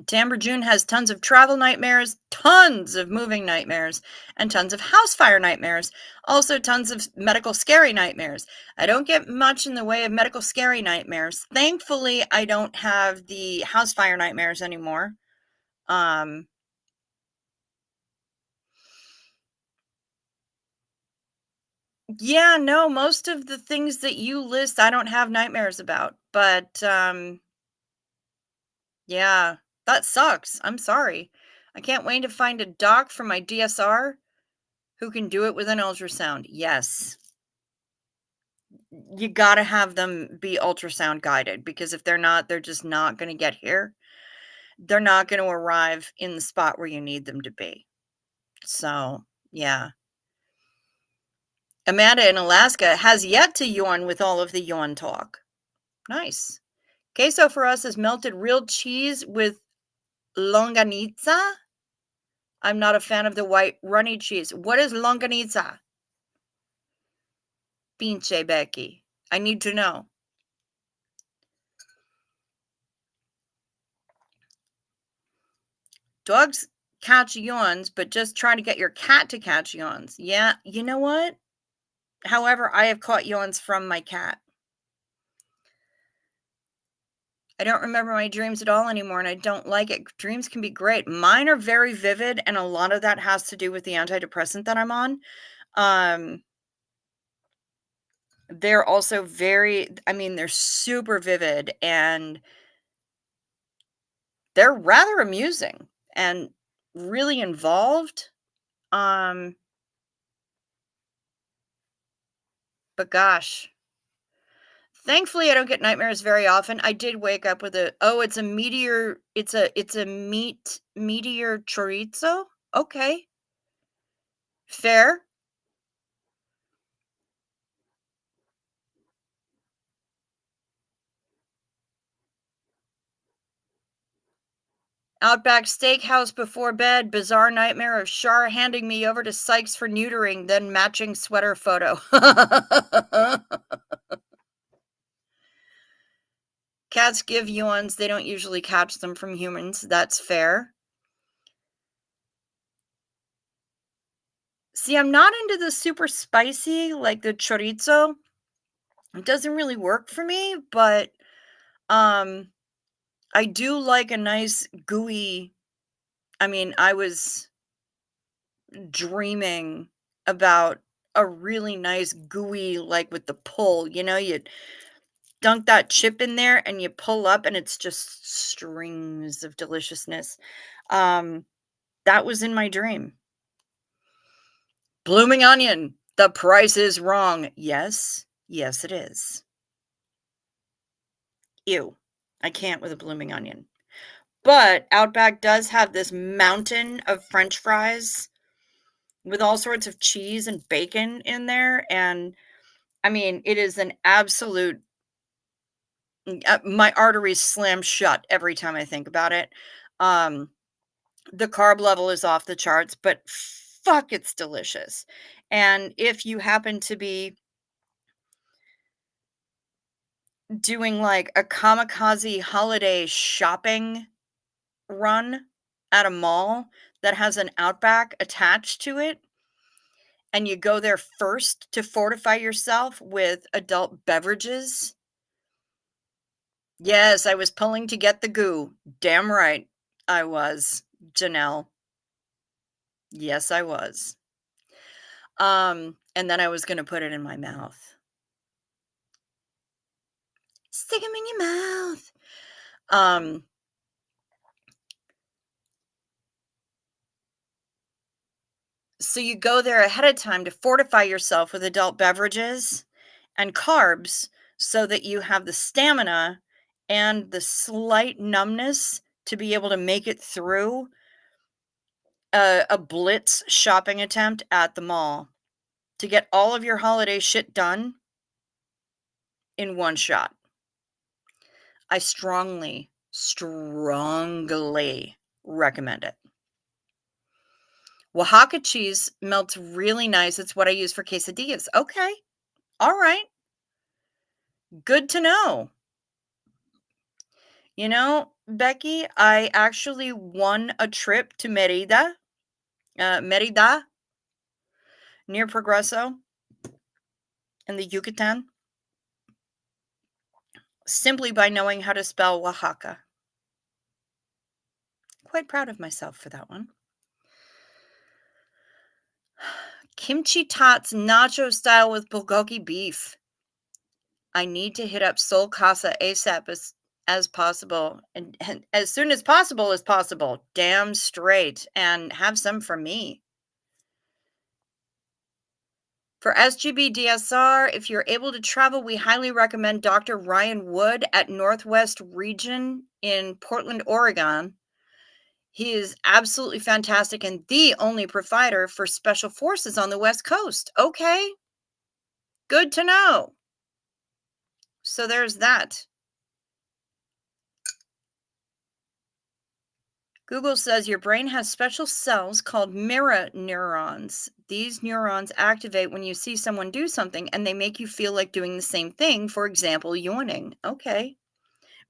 Speaker 1: Tamber June has tons of travel nightmares, tons of moving nightmares, and tons of house fire nightmares. Also, tons of medical scary nightmares. I don't get much in the way of medical scary nightmares. Thankfully, I don't have the house fire nightmares anymore. Um, yeah, no, most of the things that you list, I don't have nightmares about. But yeah, that sucks. I'm sorry. I can't wait to find a doc for my DSR who can do it with an ultrasound. Yes. You gotta have them be ultrasound guided because if they're not, they're just not gonna get here. They're not gonna arrive in the spot where you need them to be. So, yeah. Amanda in Alaska has yet to yawn with all of the yawn talk. Nice. Queso for us is melted real cheese with longaniza. I'm not a fan of the white runny cheese. What is longaniza? Pinche Becky. I need to know. Dogs catch yawns, but just try to get your cat to catch yawns. Yeah, you know what? However, I have caught yawns from my cat. I don't remember my dreams at all anymore, and I don't like it. Dreams can be great. Mine are very vivid, and a lot of that has to do with the antidepressant that I'm on. Um, they're also very, I mean, they're super vivid and they're rather amusing and really involved. Um, but gosh, thankfully, I don't get nightmares very often. I did wake up with a, oh, it's a meteor, it's a meteor chorizo. Okay, fair. Outback Steakhouse before bed, bizarre nightmare of Shar handing me over to Sykes for neutering, then matching sweater photo. Cats give yawns, they don't usually catch them from humans. That's fair. See, I'm not into the super spicy, like the chorizo. It doesn't really work for me, but um I do like a nice gooey, I mean, I was dreaming about a really nice gooey, like with the pull, you dunk that chip in there and you pull up and it's just strings of deliciousness. Um, that was in my dream. Blooming onion, the price is wrong. Yes, yes, it is. Ew. I can't with a blooming onion. But Outback does have this mountain of French fries with all sorts of cheese and bacon in there, and, I mean, it is an absolute my arteries slam shut every time I think about it. Um, the carb level is off the charts, but fuck, it's delicious. And if you happen to be doing like a kamikaze holiday shopping run at a mall that has an Outback attached to it, and you go there first to fortify yourself with adult beverages. Yes, I was pulling to get the goo. Damn right I was, Janelle. Yes, I was. And then I was gonna put it in my mouth. Stick 'em in your mouth. Um, so you go there ahead of time to fortify yourself with adult beverages and carbs so that you have the stamina and the slight numbness to be able to make it through a blitz shopping attempt at the mall to get all of your holiday shit done in one shot. I strongly, strongly recommend it. Oaxaca cheese melts really nice. It's what I use for quesadillas. Okay. All right. Good to know. You know, Becky, I actually won a trip to Merida, near Progreso in the Yucatan, simply by knowing how to spell Oaxaca. Quite proud of myself for that one. Kimchi tots nacho style with bulgogi beef. I need to hit up Soul Casa ASAP as possible and as soon as possible as possible. Damn straight. And have some for me. For SGB DSR, if you're able to travel, we highly recommend Dr. Ryan Wood at Northwest Region in Portland, Oregon. He is absolutely fantastic and the only provider for special forces on the West Coast. Okay, good to know. So there's that. Google says your brain has special cells called mirror neurons. These neurons activate when you see someone do something and they make you feel like doing the same thing, for example, yawning. Okay.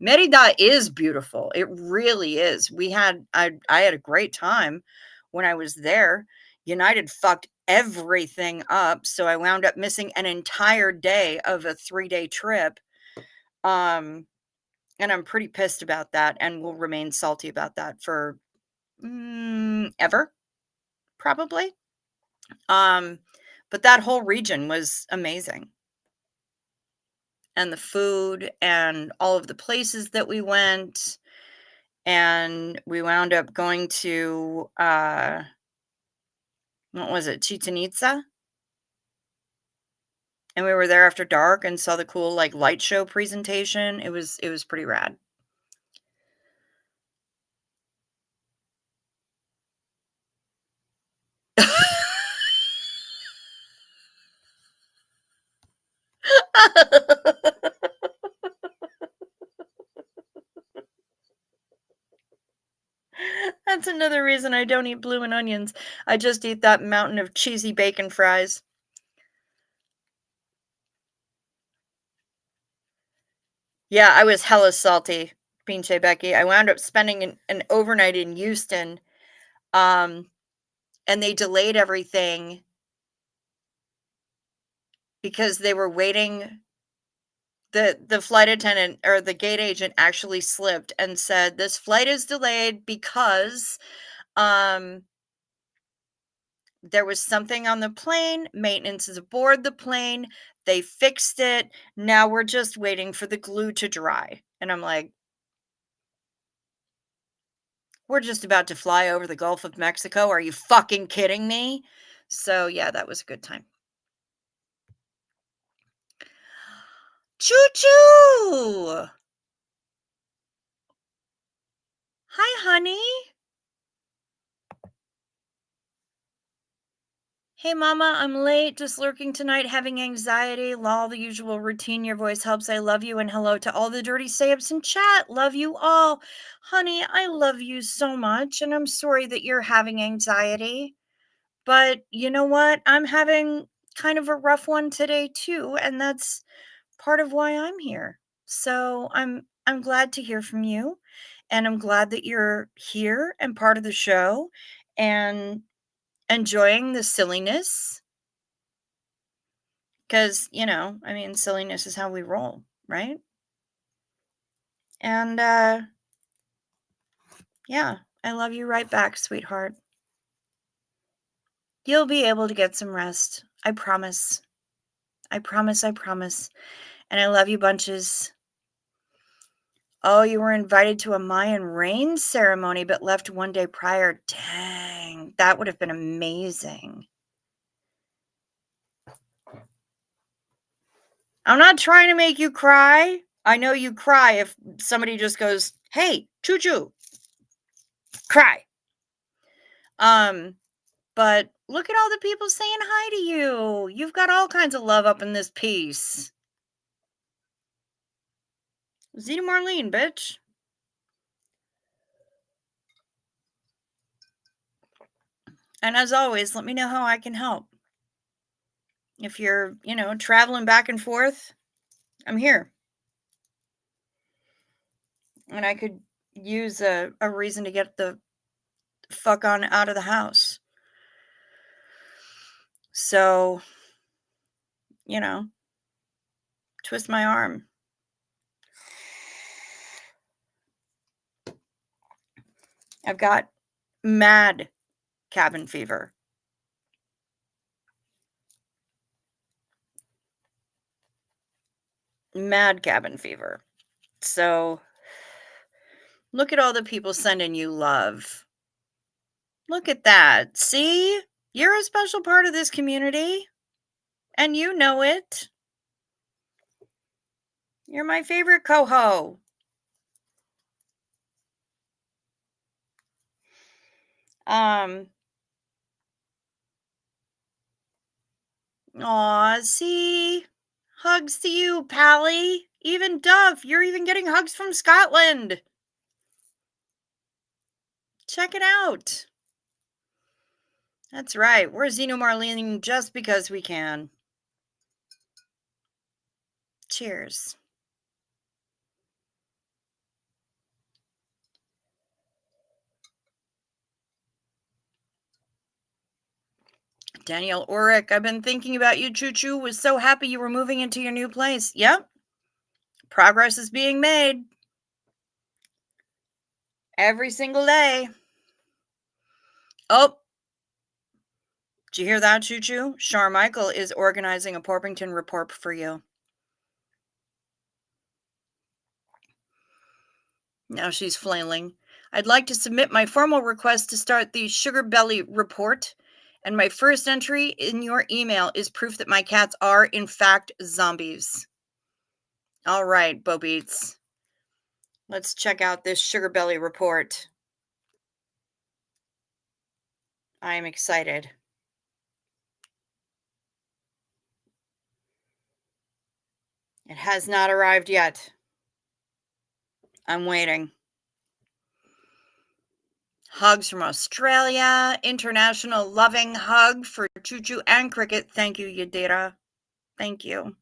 Speaker 1: Merida is beautiful. It really is. I had a great time when I was there. United fucked everything up, so I wound up missing an entire day of a 3-day trip. Um, and I'm pretty pissed about that and will remain salty about that for ever, probably. Um, but that whole region was amazing. And the food and all of the places that we went. And we wound up going to, what was it, Chichen Itza? And we were there after dark and saw the cool, like, light show presentation. It was pretty rad. That's another reason I don't eat bloomin' onions. I just eat that mountain of cheesy bacon fries. Yeah, I was hella salty, Pinche Becky. I wound up spending an overnight in Houston, um, and they delayed everything because they were waiting. The flight attendant or the gate agent actually slipped and said, "This flight is delayed because, um, there was something on the plane, maintenance is aboard the plane, they fixed it, now we're just waiting for the glue to dry." And I'm like, "We're just about to fly over the Gulf of Mexico, are you fucking kidding me?" So, yeah, that was a good time. Choo choo! Hi, honey. Hey mama, I'm late, just lurking tonight, having anxiety. Lol, the usual routine. Your voice helps. I love you. And hello to all the dirty say-ups in chat. Love you all. Honey, I love you so much. And I'm sorry that you're having anxiety. But you know what? I'm having kind of a rough one today too, and that's part of why I'm here. So I'm glad to hear from you, and I'm glad that you're here and part of the show and enjoying the silliness because, I mean, silliness is how we roll, right? And yeah, I love you right back, sweetheart. You'll be able to get some rest. I promise. I promise, I promise. And I love you bunches. Oh, you were invited to a Mayan rain ceremony but left one day prior. Dang, that would have been amazing. I'm not trying to make you cry. I know you cry if somebody just goes, "Hey, choo choo," cry. Um, but look at all the people saying hi to you. You've got all kinds of love up in this piece. Zena Marlene, bitch. And as always, let me know how I can help. If you're, traveling back and forth, I'm here. And I could use a reason to get the fuck on out of the house. So, you know, twist my arm. I've got mad cabin fever. Mad cabin fever. So, look at all the people sending you love. Look at that. See? You're a special part of this community, and you know it. You're my favorite coho. Um, Aw, see? Hugs to you, Pally. Even Duff, you're even getting hugs from Scotland. Check it out. That's right. We're Xeno Marlene just because we can. Cheers. Danielle Oric, I've been thinking about you, Choo Choo. Was so happy you were moving into your new place. Yep. Progress is being made. Every single day. Oh, did you hear that, Choo Choo? Charmichael is organizing a Porpington report for you. Now she's flailing. I'd like to submit my formal request to start the Sugar Belly report, and my first entry in your email is proof that my cats are, in fact, zombies. All right, Bo Beats. Let's check out this Sugar Belly report. I am excited. It has not arrived yet. I'm waiting. Hugs from Australia. International loving hug for Choo Choo and Cricket. Thank you, Yadira. Thank you.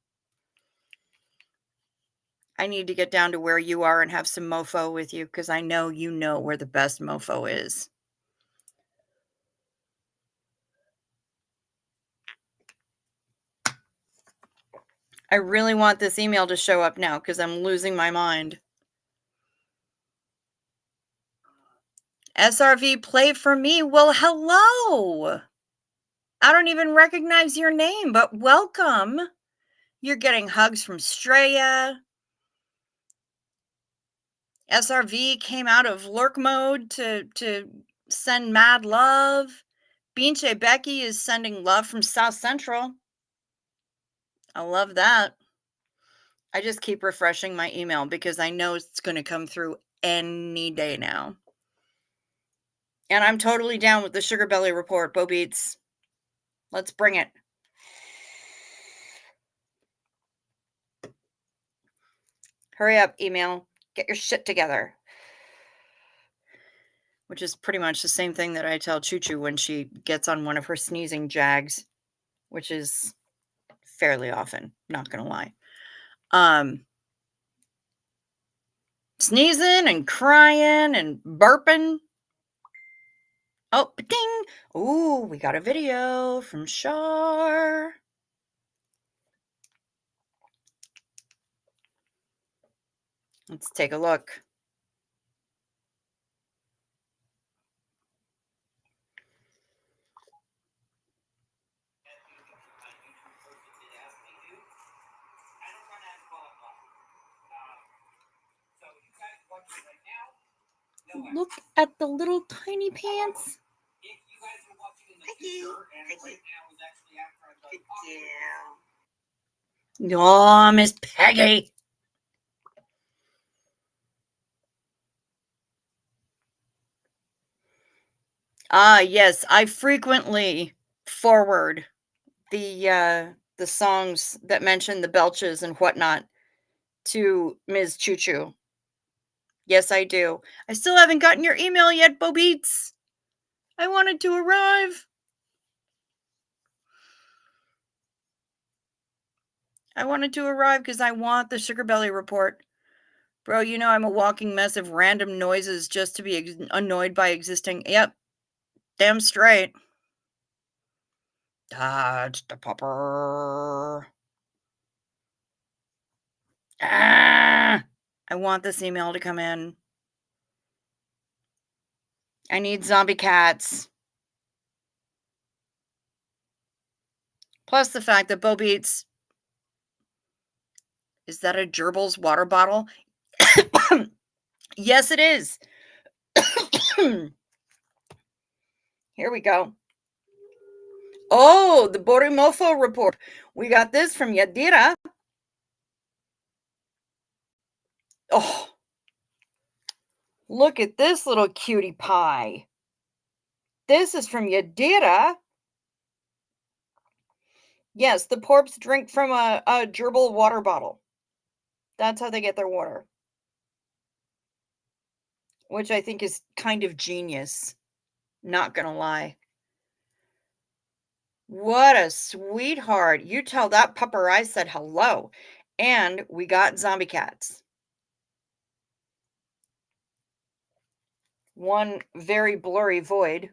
Speaker 1: I need to get down to where you are and have some mofo with you because I know you know where the best mofo is. I really want this email to show up now because I'm losing my mind. SRV, play for me. Well, hello. I don't even recognize your name, but welcome. You're getting hugs from Straya. SRV came out of lurk mode to send mad love. Beanchay Becky is sending love from South Central. I love that. I just keep refreshing my email because I know it's going to come through any day now. And I'm totally down with the Sugar Belly report, Bo Beats. Let's bring it. Hurry up, email. Get your shit together. which is pretty much the same thing that I tell Choo Choo when she gets on one of her sneezing jags, which is fairly often, not gonna lie. Um, Sneezing and crying and burping. Oh, ding! Ooh, we got a video from Shar. Let's take a look. Look at the little tiny pants. Oh, Miss Peggy. Ah, yes, I frequently forward the songs that mention the belches and whatnot to Ms. Choo Choo. Yes, I do. I still haven't gotten your email yet, Bo Beats. I wanted to arrive. I wanted to arrive because I want the Sugar Belly report. Bro, you know I'm a walking mess of random noises just to be annoyed by existing. Yep, damn straight. Dodge the popper. Ah! I want this email to come in. I need zombie cats. Plus the fact that Bo Beats, is that a gerbil's water bottle? Yes, it is. Here we go. Oh, the Borimofo report. We got this from Yadira. Oh, look at this little cutie pie. This is from Yadira. Yes, the porps drink from a gerbil water bottle. That's how they get their water, which I think is kind of genius. Not gonna lie. What a sweetheart. You tell that pupper I said hello. And we got zombie cats. One very blurry void.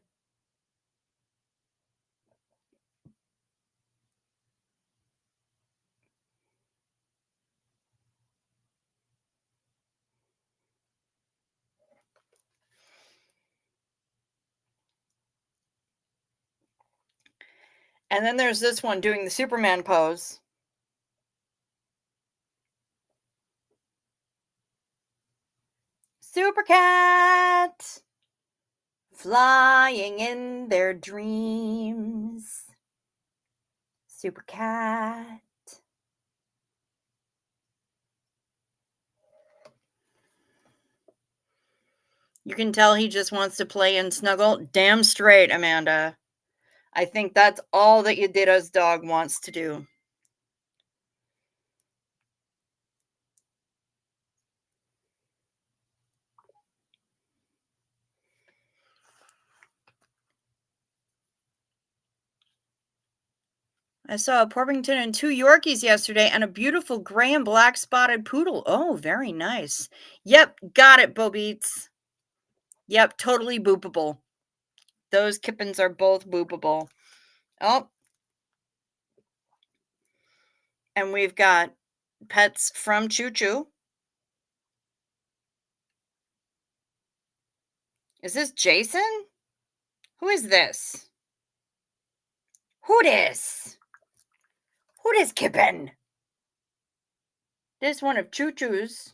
Speaker 1: And then there's this one doing the Superman pose. Super cat flying in their dreams. Super cat. You can tell he just wants to play and snuggle. Damn straight, Amanda. I think that's all that Yadira's dog wants to do. I saw a Porpington and 2 Yorkies yesterday and a beautiful gray and black spotted poodle. Oh, very nice. Yep, got it, Bo Beats. Yep, totally boopable. Those kittens are both boopable. Oh, and we've got pets from Choo Choo. Is this Jason? Who is this? Who dis? Who dis kippen? This one of Choo Choo's.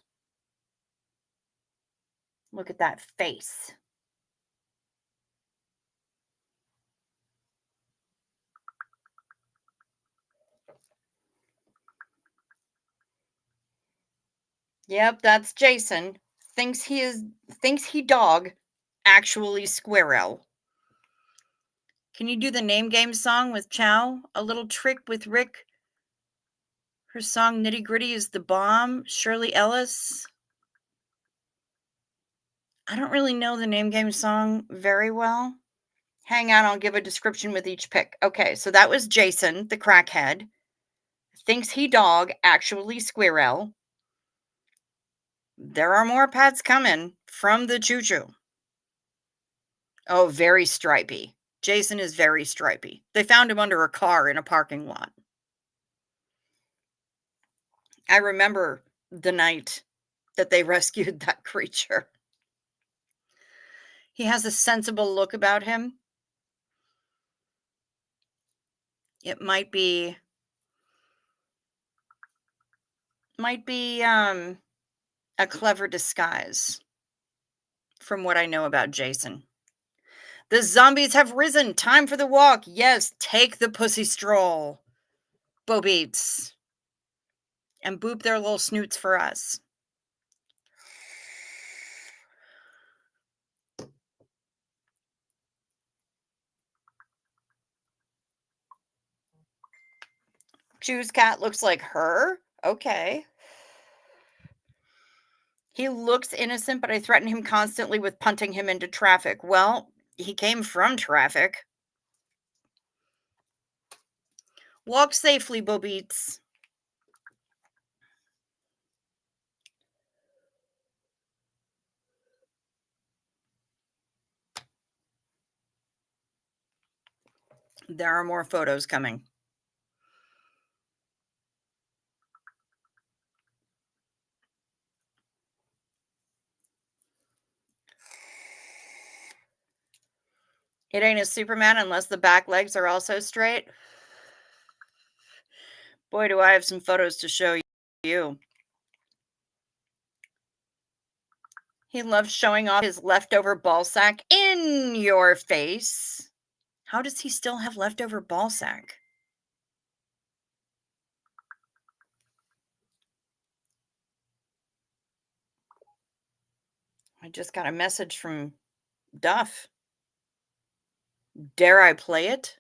Speaker 1: Look at that face. Yep, that's Jason. Thinks he dog, actually squirrel. Can you do the name game song with Chow? A little trick with Rick. Her song Nitty Gritty is the bomb. Shirley Ellis. I don't really know the Name Game song very well. Hang on, I'll give a description with each pick. Okay, so that was Jason, the crackhead. Thinks he dog, actually squirrel. There are more pets coming from the choo choo. Oh, very stripy. Jason is very stripy. They found him under a car in a parking lot. I remember the night that they rescued that creature. He has a sensible look about him. It might be a clever disguise from what I know about Jason. The zombies have risen. Time for the walk. Yes, take the pussy stroll. Bo Beats. And boop their little snoots for us. Chew's cat looks like her. Okay. He looks innocent, but I threaten him constantly with punting him into traffic. Well, he came from traffic. Walk safely, Bo Beats. There are more photos coming. It ain't a Superman unless the back legs are also straight. Boy, do I have some photos to show you. He loves showing off his leftover ball sack in your face. How does he still have leftover ball sack? I just got a message from Duff. Dare I play it?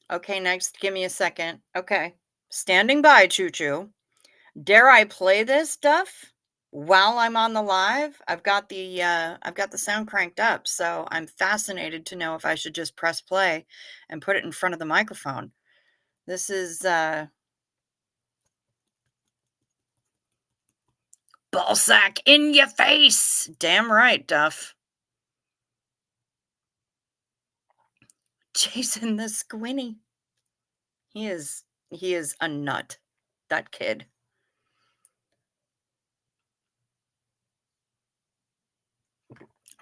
Speaker 1: Okay, next. Give me a second. Okay. Standing by, Choo Choo. Dare I play this, Duff? While I'm on the live, I've got the sound cranked up, so I'm fascinated to know if I should just press play and put it in front of the microphone. This is ballsack in your face. Damn right, Duff. Jason the Squinty. He is a nut. That kid.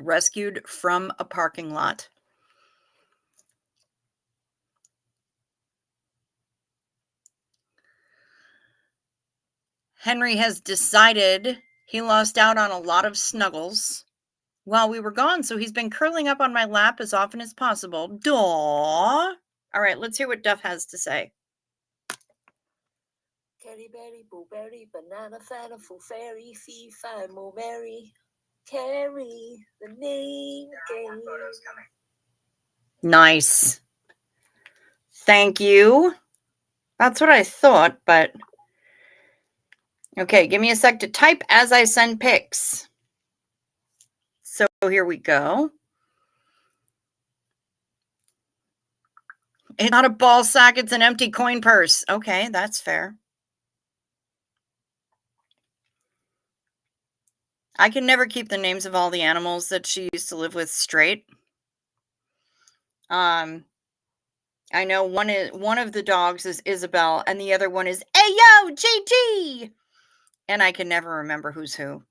Speaker 1: Rescued from a parking lot. Henry has decided he lost out on a lot of snuggles while we were gone, so he's been curling up on my lap as often as possible. Daw. All right, let's hear what Duff has to say.
Speaker 3: Carry berry, blueberry, banana, fanta, full fairy, fee, fi, mulberry. Carry the name game.
Speaker 1: Nice. Thank you. That's what I thought, but okay, give me a sec to type as I send pics. So here we go. It's not a ball sack, it's an empty coin purse. Okay, that's fair. I can never keep the names of all the animals that she used to live with straight. I know one of the dogs is Isabel and the other one is Ayo JT. And I can never remember who's who.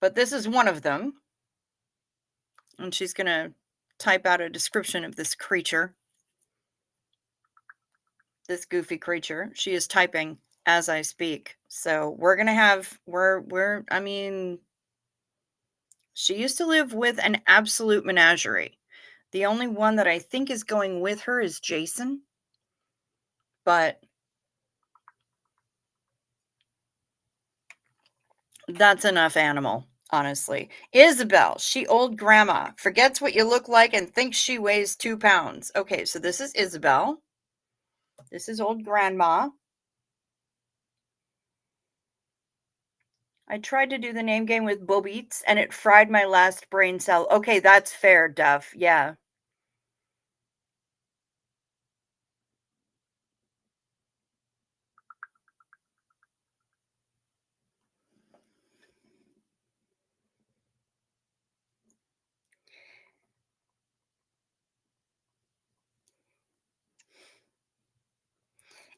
Speaker 1: But this is one of them. And she's going to type out a description of this creature. This goofy creature. She is typing as I speak. So we're going to have she used to live with an absolute menagerie. The only one that I think is going with her is Jason. But that's enough animal, honestly. Isabel, she old grandma, forgets what you look like and thinks she weighs 2 pounds. Okay, so this is Isabel. This is old grandma. I tried to do the name game with Bobeats and it fried my last brain cell. Okay, that's fair, Duff. Yeah.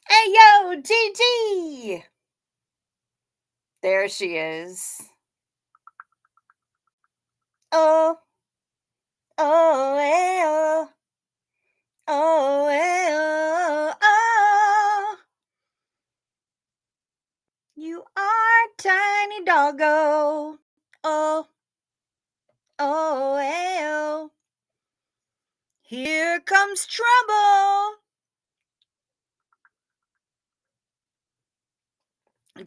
Speaker 1: Hey, yo, Gigi! There she is. Oh, oh, eh, oh, oh, eh, oh, oh. You are tiny doggo. Oh, oh, eh, oh. Here comes trouble.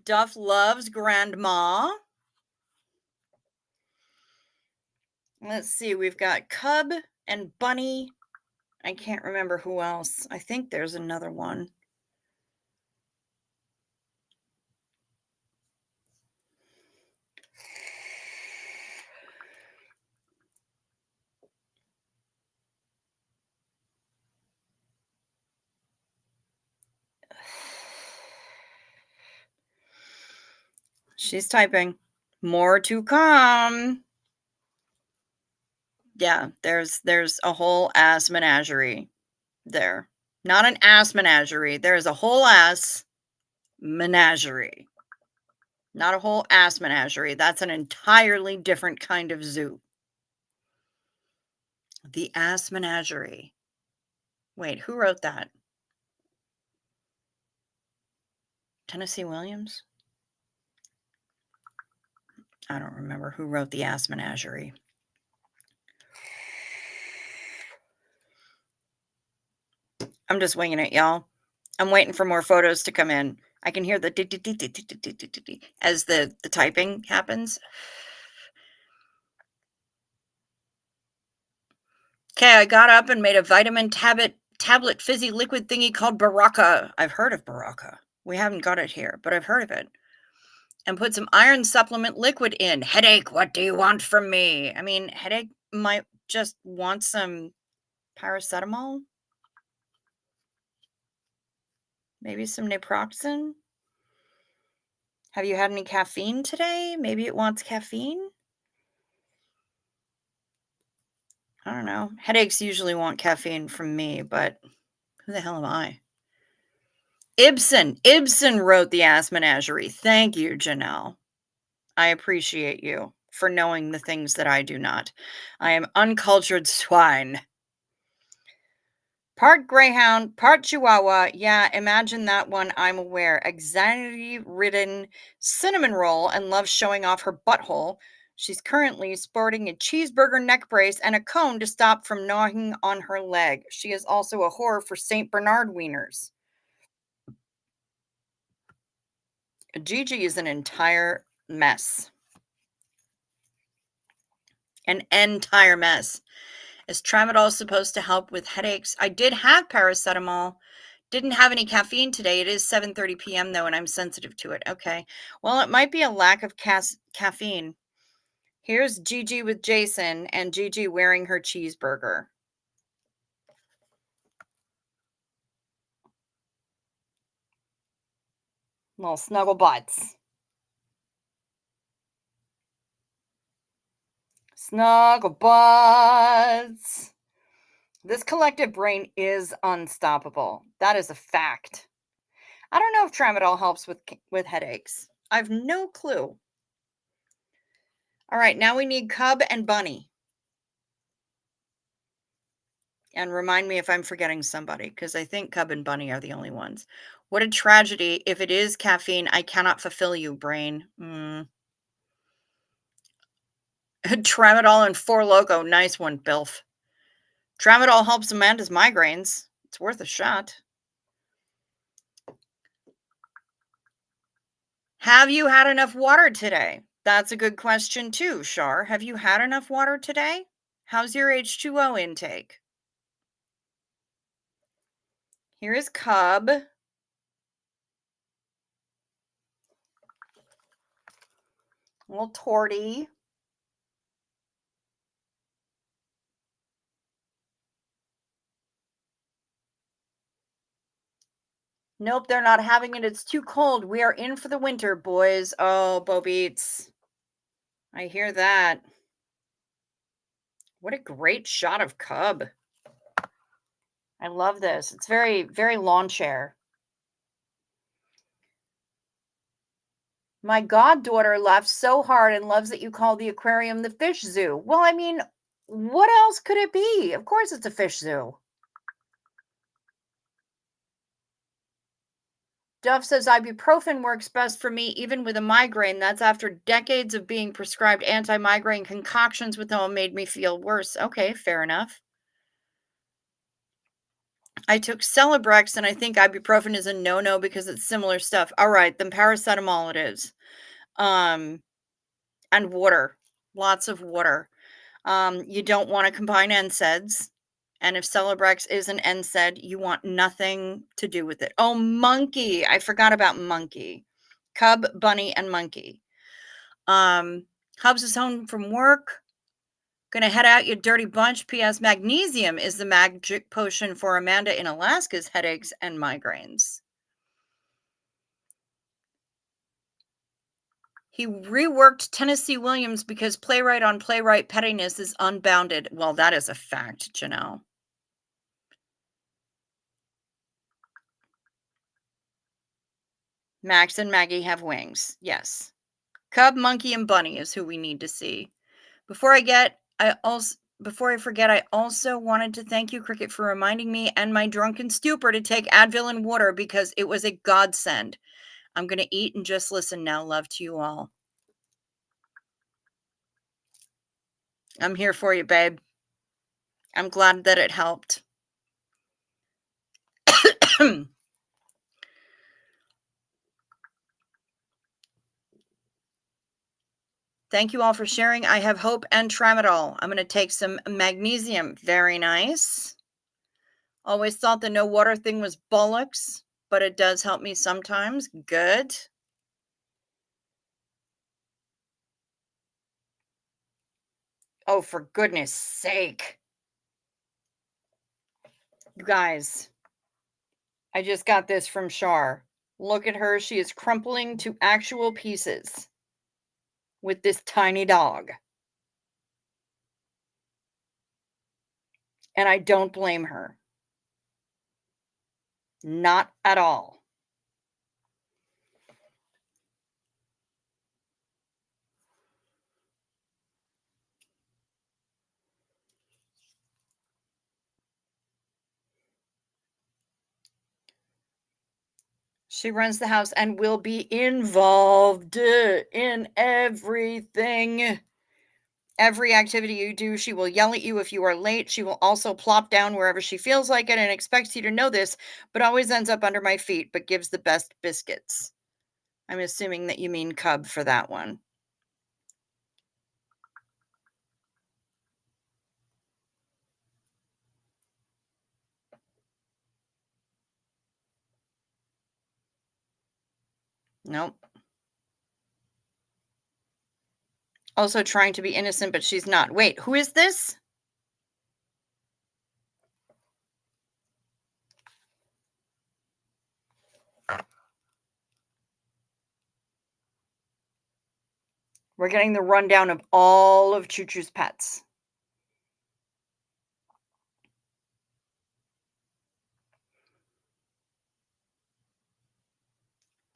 Speaker 1: Duff loves grandma. Let's see, we've got Cub and Bunny. I can't remember who else. I think there's another one. She's typing. More to come. Yeah, there's a whole ass menagerie there. Not an ass menagerie. There's a whole ass menagerie. Not a whole ass menagerie. That's an entirely different kind of zoo. The ass menagerie. Wait, who wrote that? Tennessee Williams? I don't remember who wrote the ass menagerie. I'm just winging it, y'all. I'm waiting for more photos to come in. I can hear the as the typing happens. Okay, I got up and made a vitamin tablet fizzy liquid thingy called Baraka. I've heard of Baraka. We haven't got it here, but I've heard of it. And put some iron supplement liquid in. Headache, what do you want from me? I mean, headache might just want some paracetamol. Maybe some naproxen. Have you had any caffeine today? Maybe it wants caffeine. I don't know. Headaches usually want caffeine from me, but who the hell am I? Ibsen wrote The Ass Menagerie. Thank you, Janelle. I appreciate you for knowing the things that I do not. I am uncultured swine. Part greyhound, part chihuahua. Yeah, imagine that one. I'm aware. Anxiety-ridden cinnamon roll and loves showing off her butthole. She's currently sporting a cheeseburger neck brace and a cone to stop from gnawing on her leg. She is also a whore for St. Bernard wieners. Gigi is an entire mess. An entire mess. Is tramadol supposed to help with headaches? I did have paracetamol. Didn't have any caffeine today. It is 7:30 p.m. though, and I'm sensitive to it. Okay. Well, it might be a lack of caffeine. Here's Gigi with Jason and Gigi wearing her cheeseburger. Little snuggle butts. Snuggle butts. This collective brain is unstoppable. That is a fact. I don't know if tramadol helps with headaches. I've no clue. All right, now we need Cub and Bunny. And remind me if I'm forgetting somebody, because I think Cub and Bunny are the only ones. What a tragedy. If it is caffeine, I cannot fulfill you, brain. Tramadol and Four Loko. Nice one, Bilf. Tramadol helps Amanda's migraines. It's worth a shot. Have you had enough water today? That's a good question too, Shar. Have you had enough water today? How's your H2O intake? Here is Cub. Little torty. Nope, they're not having it. It's too cold. We are in for the winter, boys. Oh, Bo Beats. I hear that. What a great shot of Cub. I love this. It's very, very lawn chair. My goddaughter laughs so hard and loves that you call the aquarium the fish zoo. Well, I mean, what else could it be? Of course it's a fish zoo. Duff says ibuprofen works best for me even with a migraine. That's after decades of being prescribed anti-migraine concoctions with them made me feel worse. Okay, fair enough. I took Celebrex and I think ibuprofen is a no-no because it's similar stuff. All right, then paracetamol it is. And water. Lots of water. You don't want to combine NSAIDs. And if Celebrex is an NSAID, you want nothing to do with it. Oh, Monkey. I forgot about Monkey. Cub, Bunny, and Monkey. Hubs is home from work. Gonna head out, you dirty bunch. P.S. Magnesium is the magic potion for Amanda in Alaska's headaches and migraines. He reworked Tennessee Williams because playwright on playwright pettiness is unbounded. Well, that is a fact, Janelle. Max and Maggie have wings. Yes. Cub, Monkey, and Bunny is who we need to see. Before I forget, I also wanted to thank you, Cricket, for reminding me and my drunken stupor to take Advil and water because it was a godsend. I'm going to eat and just listen now. Love to you all. I'm here for you, babe. I'm glad that it helped. Thank you all for sharing. I have hope and tramadol. I'm going to take some magnesium. Very nice. Always thought the no water thing was bollocks, but it does help me sometimes. Good. Oh, for goodness sake. You guys, I just got this from Shar. Look at her. She is crumpling to actual pieces with this tiny dog. And I don't blame her. Not at all. She runs the house and will be involved in everything. Every activity you do, she will yell at you if you are late. She will also plop down wherever she feels like it and expects you to know this, but always ends up under my feet, but gives the best biscuits. I'm assuming that you mean Cub for that one. Nope. Also trying to be innocent, but she's not. Wait, who is this? We're getting the rundown of all of Choo Choo's pets.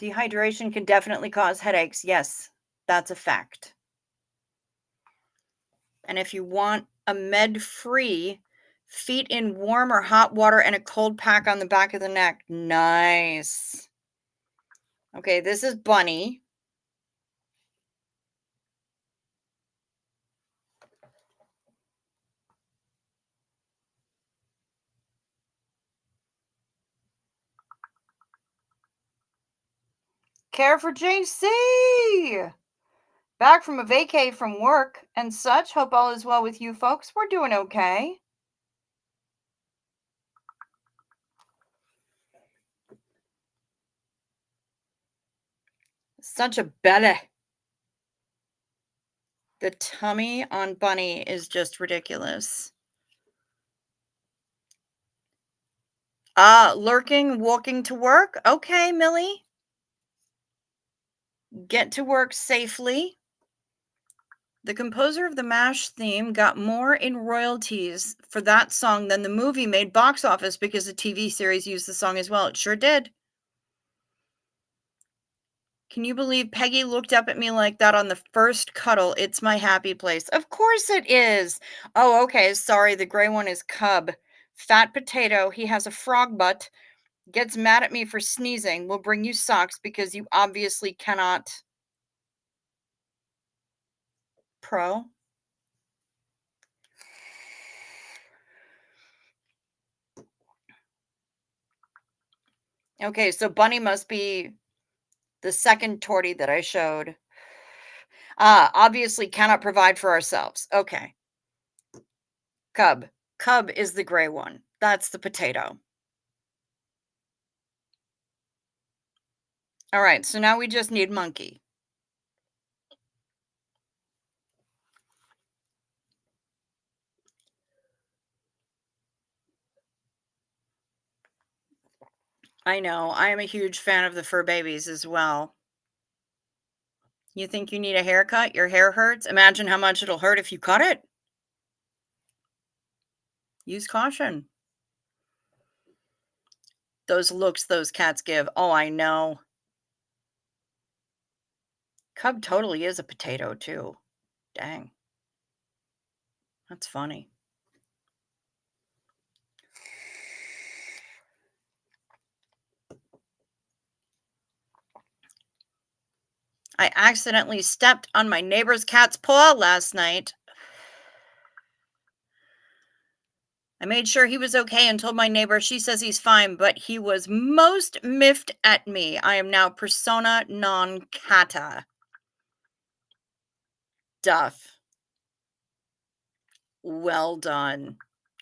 Speaker 1: Dehydration can definitely cause headaches. Yes, that's a fact. And if you want a med-free, feet in warm or hot water and a cold pack on the back of the neck. Nice. Okay, this is Bunny. Care for JC. Back from a vacay from work and such. Hope all is well with you folks. We're doing okay. Such a belly. The tummy on Bunny is just ridiculous. Lurking, walking to work. Okay, Millie. Get to work safely. The composer of the MASH theme got more in royalties for that song than the movie made box office because the TV series used the song as well. It sure did. Can you believe Peggy looked up at me like that on the first cuddle? It's my happy place. Of course it is. Oh, okay. Sorry. The gray one is Cub. Fat potato. He has a frog butt. Gets mad at me for sneezing. Will bring you socks because you obviously cannot. Pro. Okay, so Bunny must be the second tortie that I showed. Obviously cannot provide for ourselves. Okay. Cub. Cub is the gray one. That's the potato. All right, so now we just need monkey. I know. I am a huge fan of the fur babies as well. You think you need a haircut? Your hair hurts? Imagine how much it'll hurt if you cut it. Use caution. Those looks those cats give. Oh, I know. Cub totally is a potato, too. Dang. That's funny. I accidentally stepped on my neighbor's cat's paw last night. I made sure he was okay and told my neighbor she says he's fine, but he was most miffed at me. I am now persona non cata. Duff. Well done.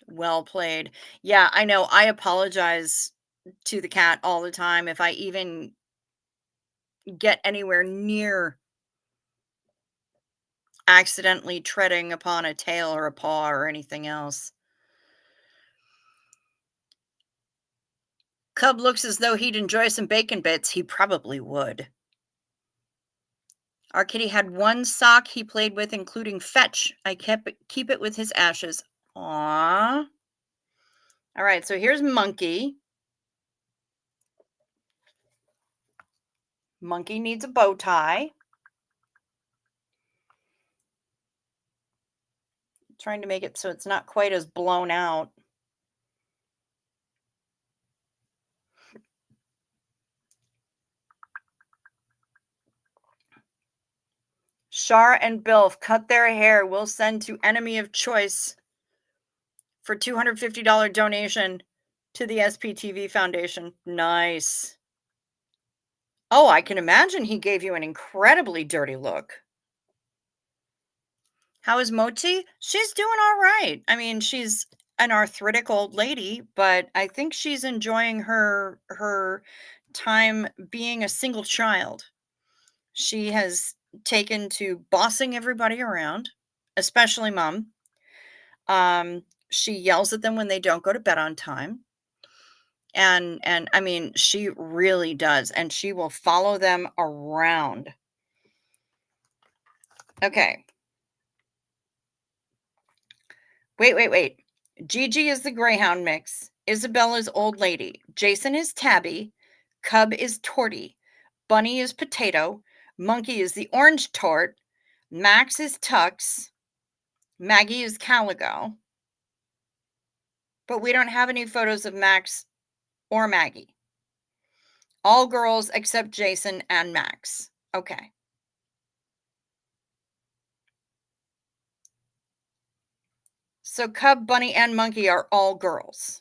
Speaker 1: Well played. Yeah, I know. I apologize to the cat all the time if I even get anywhere near accidentally treading upon a tail or a paw or anything else. Cub looks as though he'd enjoy some bacon bits. He probably would. Our kitty had one sock he played with, including fetch. I keep it with his ashes. Aww. All right, so here's Monkey. Monkey needs a bow tie. Trying to make it so it's not quite as blown out. Shar and Bilf cut their hair. We'll send to enemy of choice for $250 donation to the SPTV Foundation. Nice. Oh, I can imagine he gave you an incredibly dirty look. How is Moti? She's doing all right. I mean, she's an arthritic old lady, but I think she's enjoying her time being a single child. She has taken to bossing everybody around, especially mom. She yells at them when they don't go to bed on time. And I mean, she really does, and she will follow them around. Okay. Wait. Gigi is the Greyhound mix. Isabella's old lady. Jason is Tabby. Cub is Torty. Bunny is Potato. Monkey is the orange tort. Max is Tux. Maggie is Caligo. But we don't have any photos of Max or Maggie. All girls except Jason and Max. Okay. So Cub, Bunny, and Monkey are all girls.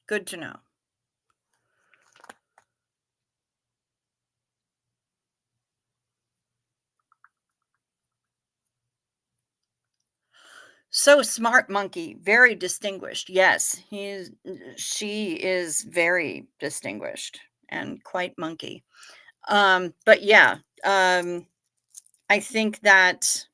Speaker 1: Good to know. So smart monkey, very distinguished. Yes, she is very distinguished and quite monkey. But yeah, um, I think that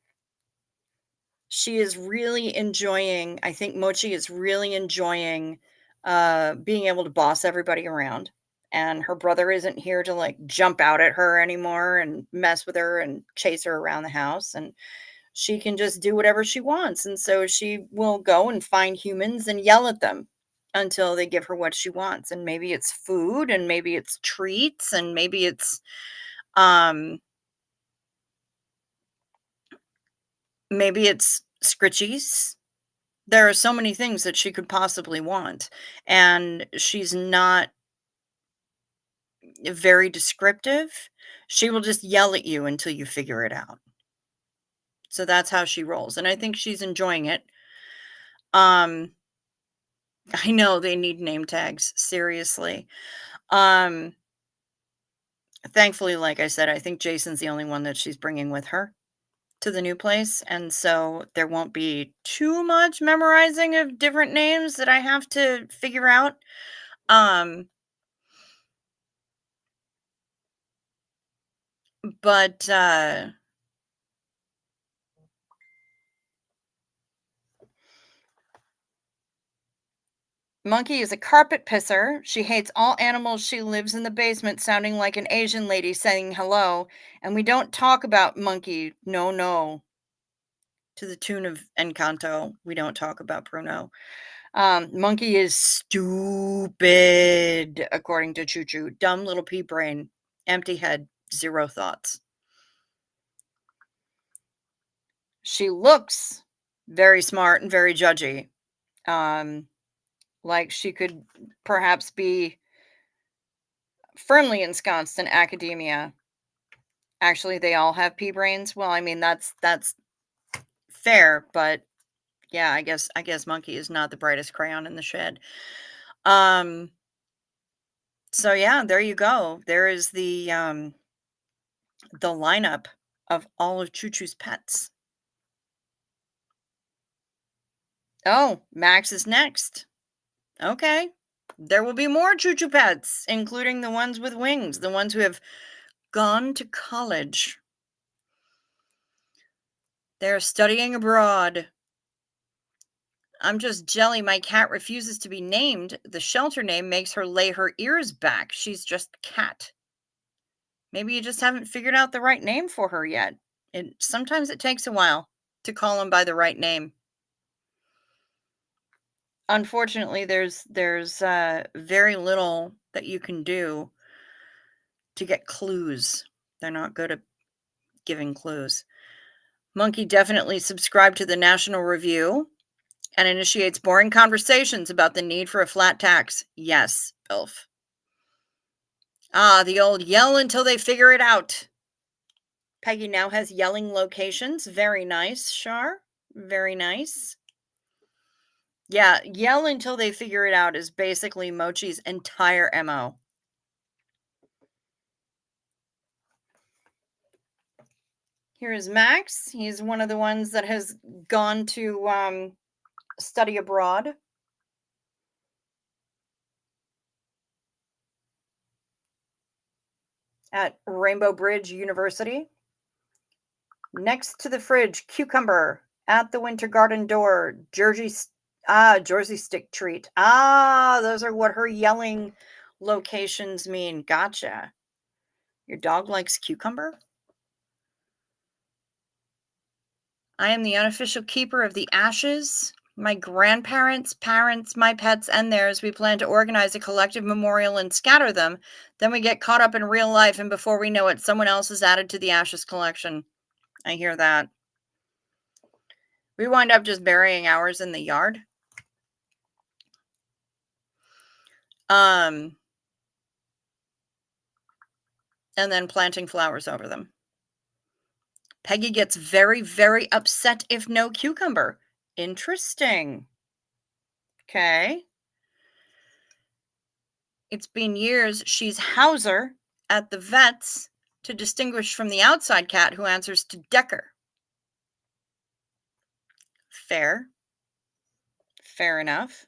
Speaker 1: she is really enjoying I think Mochi is really enjoying, being able to boss everybody around, and her brother isn't here to, like, jump out at her anymore and mess with her and chase her around the house, and she can just do whatever she wants, and so she will go and find humans and yell at them until they give her what she wants, and maybe it's food, and maybe it's treats, and um, maybe it's scritchies. There are so many things that she could possibly want, and she's not very descriptive. She will just yell at you until you figure it out. So that's how she rolls, and I think she's enjoying it. Um, I know they need name tags, seriously. Um, Thankfully, like I said, I think Jason's the only one that she's bringing with her to the new place, and so there won't be too much memorizing of different names that I have to figure out. Um, but Monkey is a carpet pisser. She hates all animals. She lives in the basement, sounding like an Asian lady saying hello. And we don't talk about Monkey. No, no. To the tune of Encanto, we don't talk about Bruno. Monkey is stupid, according to Choo Choo. Dumb little pea brain, empty head, zero thoughts. She looks very smart and very judgy. Um, like she could perhaps be firmly ensconced in academia. Actually, they all have pea brains. Well, I mean that's fair, but yeah, I guess Monkey is not the brightest crayon in the shed. Um so yeah, there you go. There is the lineup of all of Choo Choo's pets. Oh, Max is next. Okay. There will be more Choo Choo pets, including the ones with wings, the ones who have gone to college. They're studying abroad. I'm just jelly. My cat refuses to be named. The shelter name makes her lay her ears back. She's just cat. Maybe you just haven't figured out the right name for her yet. Sometimes it takes a while to call them by the right name. Unfortunately, there's very little that you can do to get clues. They're not good at giving clues. Monkey definitely subscribed to the National Review and initiates boring conversations about the need for a flat tax. Yes, Elf. Ah, the old yell until they figure it out. Peggy now has yelling locations. Very nice, Shar. Very nice. Yeah, yell until they figure it out is basically Mochi's entire MO. Here is Max. He's one of the ones that has gone to study abroad. At Rainbow Bridge University. Next to the fridge, cucumber. At the winter garden door, Jersey stick treat. Ah, those are what her yelling locations mean. Gotcha. Your dog likes cucumber? I am the unofficial keeper of the ashes. My grandparents, parents, my pets, and theirs, we plan to organize a collective memorial and scatter them. Then we get caught up in real life, and before we know it, someone else is added to the ashes collection. I hear that. We wind up just burying ours in the yard. Um, and then planting flowers over them. Peggy gets very, very upset if no cucumber. Interesting. Okay. It's been years. She's Hauser at the vet's to distinguish from the outside cat who answers to Decker. Fair. Fair enough.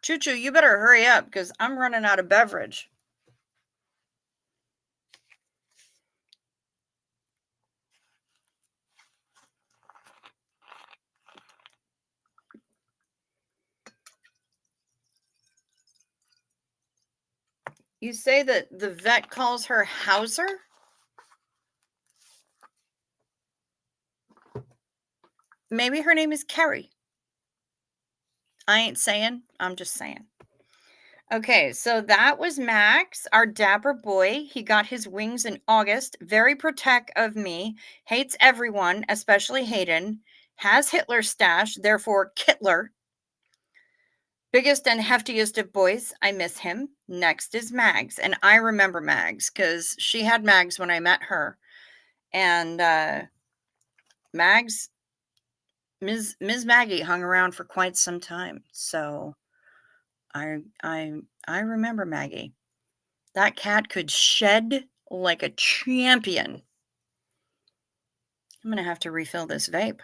Speaker 1: Choo Choo, you better hurry up because I'm running out of beverage. You say that the vet calls her Hauser? Maybe her name is Carrie. I ain't saying, I'm just saying. Okay, so that was Max, our dapper boy. He got his wings in August, very protect of me, hates everyone, especially Hayden, has Hitler stash, therefore Kittler. Biggest and heftiest of boys, I miss him. Next is Mags, and I remember Mags because she had Mags when I met her. And Mags, Ms. Maggie hung around for quite some time. So I remember Maggie. That cat could shed like a champion. I'm going to have to refill this vape.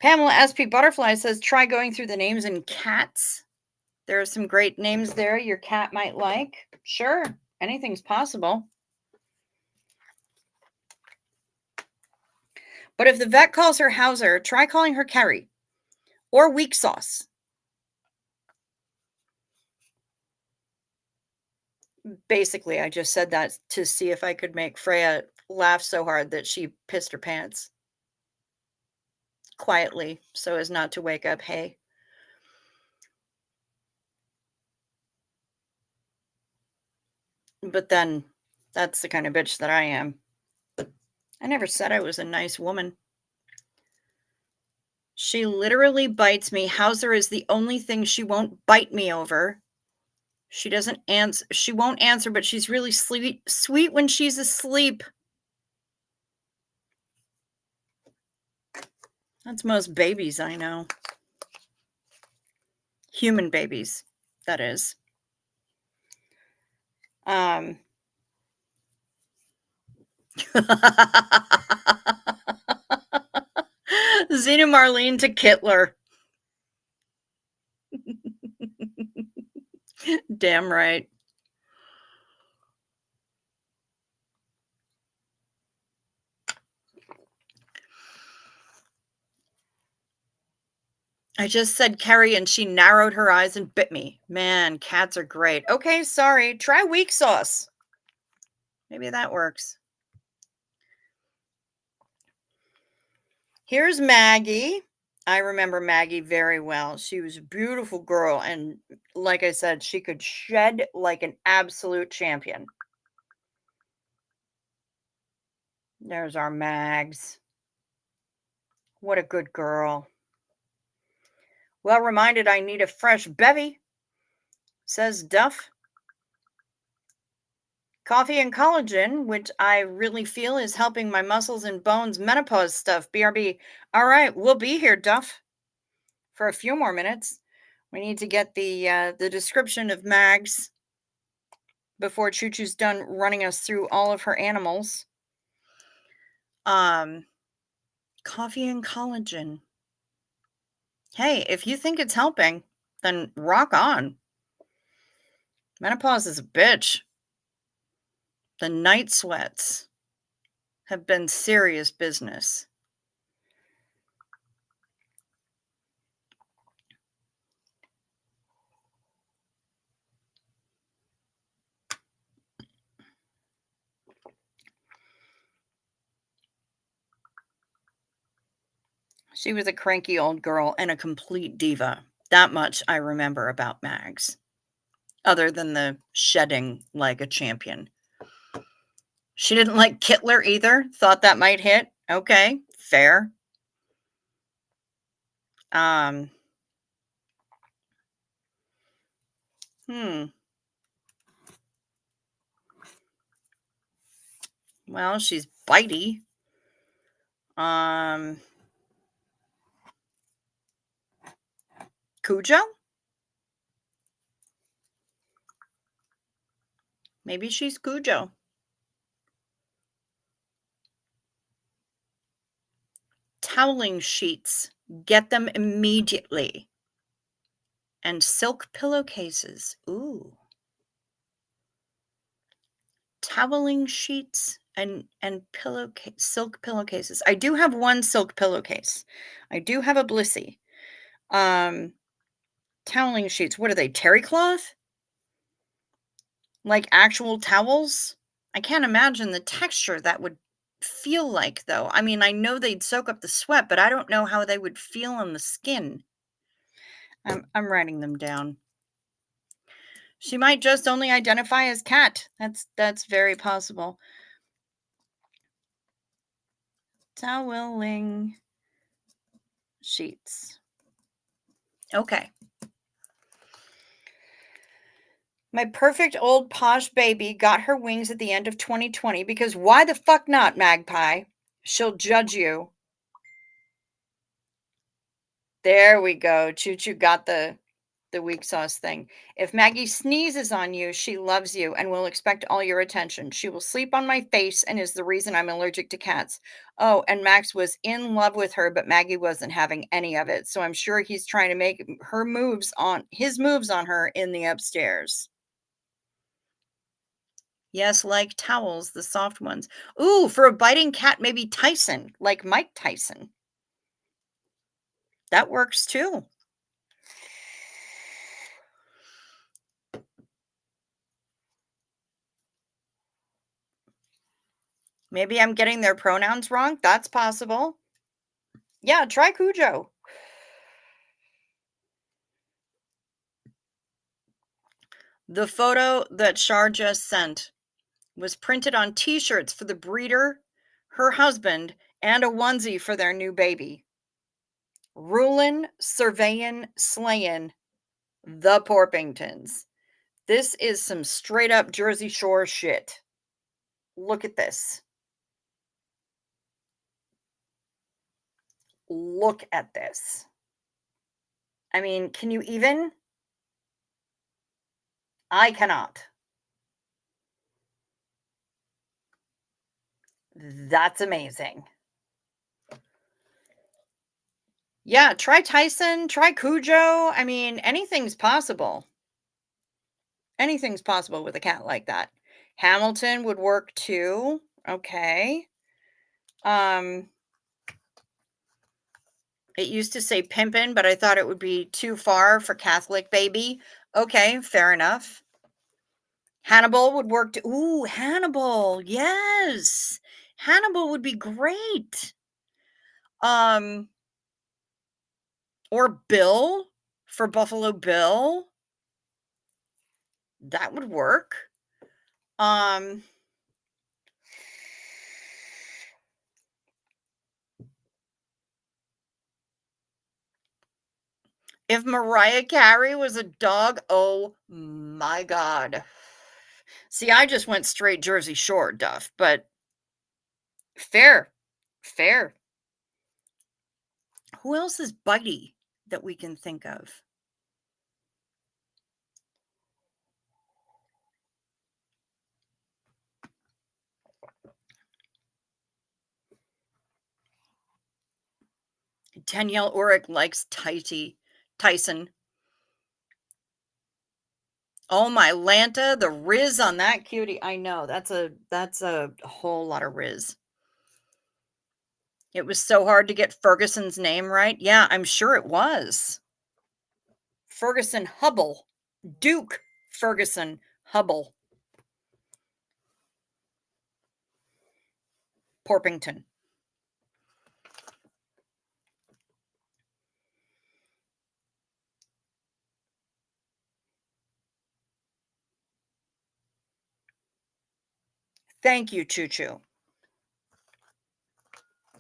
Speaker 1: Pamela SP Butterfly says, try going through the names in cats. There are some great names there your cat might like. Sure, anything's possible. But if the vet calls her Hauser, try calling her Carrie or Weak Sauce. Basically, I just said that to see if I could make Freya laugh so hard that she pissed her pants quietly so as not to wake up Hay. But then that's the kind of bitch that I am. I never said I was a nice woman. She literally bites me. Hauser is the only thing she won't bite me over. She doesn't answer. She won't answer, but she's really sweet when she's asleep. That's most babies I know. Human babies, that is. Xena Marlene to Kittler. Damn right. I just said Carrie and she narrowed her eyes and bit me. Man, cats are great. Okay, sorry. Try weak sauce. Maybe that works. Here's Maggie. I remember Maggie very well. She was a beautiful girl. And like I said, she could shed like an absolute champion. There's our Mags. What a good girl. Well reminded I need a fresh bevy, says Duff. Coffee and collagen, which I really feel is helping my muscles and bones menopause stuff. BRB. All right, we'll be here, Duff, for a few more minutes. We need to get the description of Mags before Choo Choo's done running us through all of her animals. Coffee and collagen. Hey, if you think it's helping, then rock on. Menopause is a bitch. The night sweats have been serious business. She was a cranky old girl and a complete diva. That much I remember about Mags, other than the shedding like a champion. She didn't like Kittler either. Thought that might hit. Okay, fair. Well, she's bitey. Cujo? Maybe she's Cujo. Toweling sheets. Get them immediately. And silk pillowcases. Ooh. Toweling sheets and silk pillowcases. I do have one silk pillowcase. I do have a Blissey. Um, toweling sheets. What are they? Terry cloth? Like actual towels? I can't imagine the texture that would feel like, though. I mean, I know they'd soak up the sweat, but I don't know how they would feel on the skin. I'm writing them down. She might just only identify as cat. That's very possible. Toweling sheets. Okay. My perfect old posh baby got her wings at the end of 2020 because why the fuck not, Magpie? She'll judge you. There we go. Choo Choo got the weak sauce thing. If Maggie sneezes on you, she loves you and will expect all your attention. She will sleep on my face and is the reason I'm allergic to cats. Oh, and Max was in love with her, but Maggie wasn't having any of it. So I'm sure he's trying to make his moves on her in the upstairs. Yes, like towels, the soft ones. Ooh, for a biting cat, maybe Tyson, like Mike Tyson. That works too. Maybe I'm getting their pronouns wrong. That's possible. Yeah, try Cujo. The photo that Shar just sent was printed on t-shirts for the breeder, her husband, and a onesie for their new baby. Rulin', surveyin', slayin' the Porpingtons. This is some straight up Jersey Shore shit. Look at this. Look at this. I mean, can you even? I cannot. That's amazing. Yeah, try Tyson, try Cujo. I mean, anything's possible. Anything's possible with a cat like that. Hamilton would work too. Okay. Um, it used to say pimpin', but I thought it would be too far for Catholic baby. Okay, fair enough. Hannibal would work too. Ooh, Hannibal. Yes. Hannibal would be great. Um, or Bill for Buffalo Bill. That would work. Um, if Mariah Carey was a dog, oh my God. See, I just went straight Jersey Shore, Duff, but fair. Fair. Who else is bitey that we can think of? Danielle Orick likes Tyson. Oh my Lanta, the Riz on that cutie. I know. That's a whole lot of Riz. It was so hard to get Ferguson's name right. Yeah, I'm sure it was. Ferguson Hubble. Duke Ferguson Hubble. Porpington. Thank you, Choo Choo.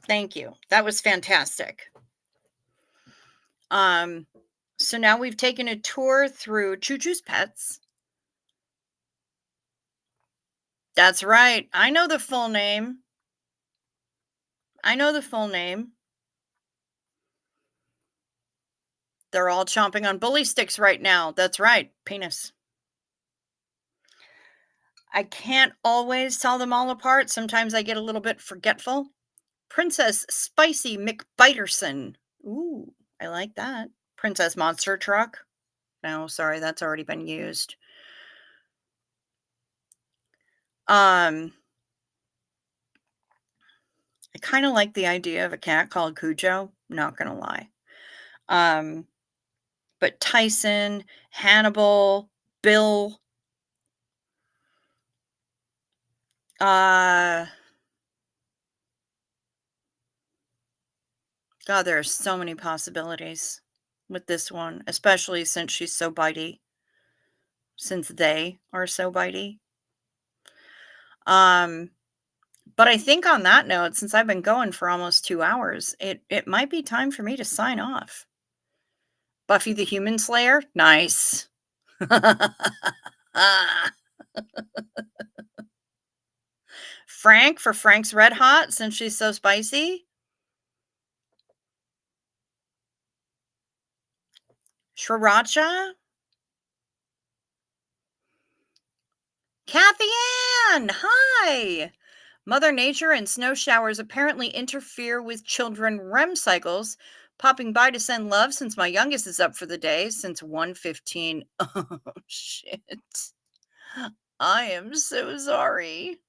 Speaker 1: Thank you. That was fantastic. So now we've taken a tour through Choo Choo's Pets. That's right. I know the full name. I know the full name. They're all chomping on bully sticks right now. That's right. Penis. I can't always tell them all apart. Sometimes I get a little bit forgetful. Princess Spicy McBiterson. Ooh, I like that. Princess Monster Truck. No, sorry, that's already been used. I kind of like the idea of a cat called Cujo, not gonna lie. Um, but Tyson, Hannibal, Bill, uh God, there are so many possibilities with this one, especially since she's so bitey, since they are so bitey. Um, but I think on that note, since I've been going for almost 2 hours, it might be time for me to sign off. Buffy the Human Slayer? Nice. Frank for Frank's Red Hot since she's so spicy. Sriracha? Kathy Ann, hi. Mother Nature and snow showers apparently interfere with children REM cycles. Popping by to send love since my youngest is up for the day since 1:15. Oh shit. I am so sorry.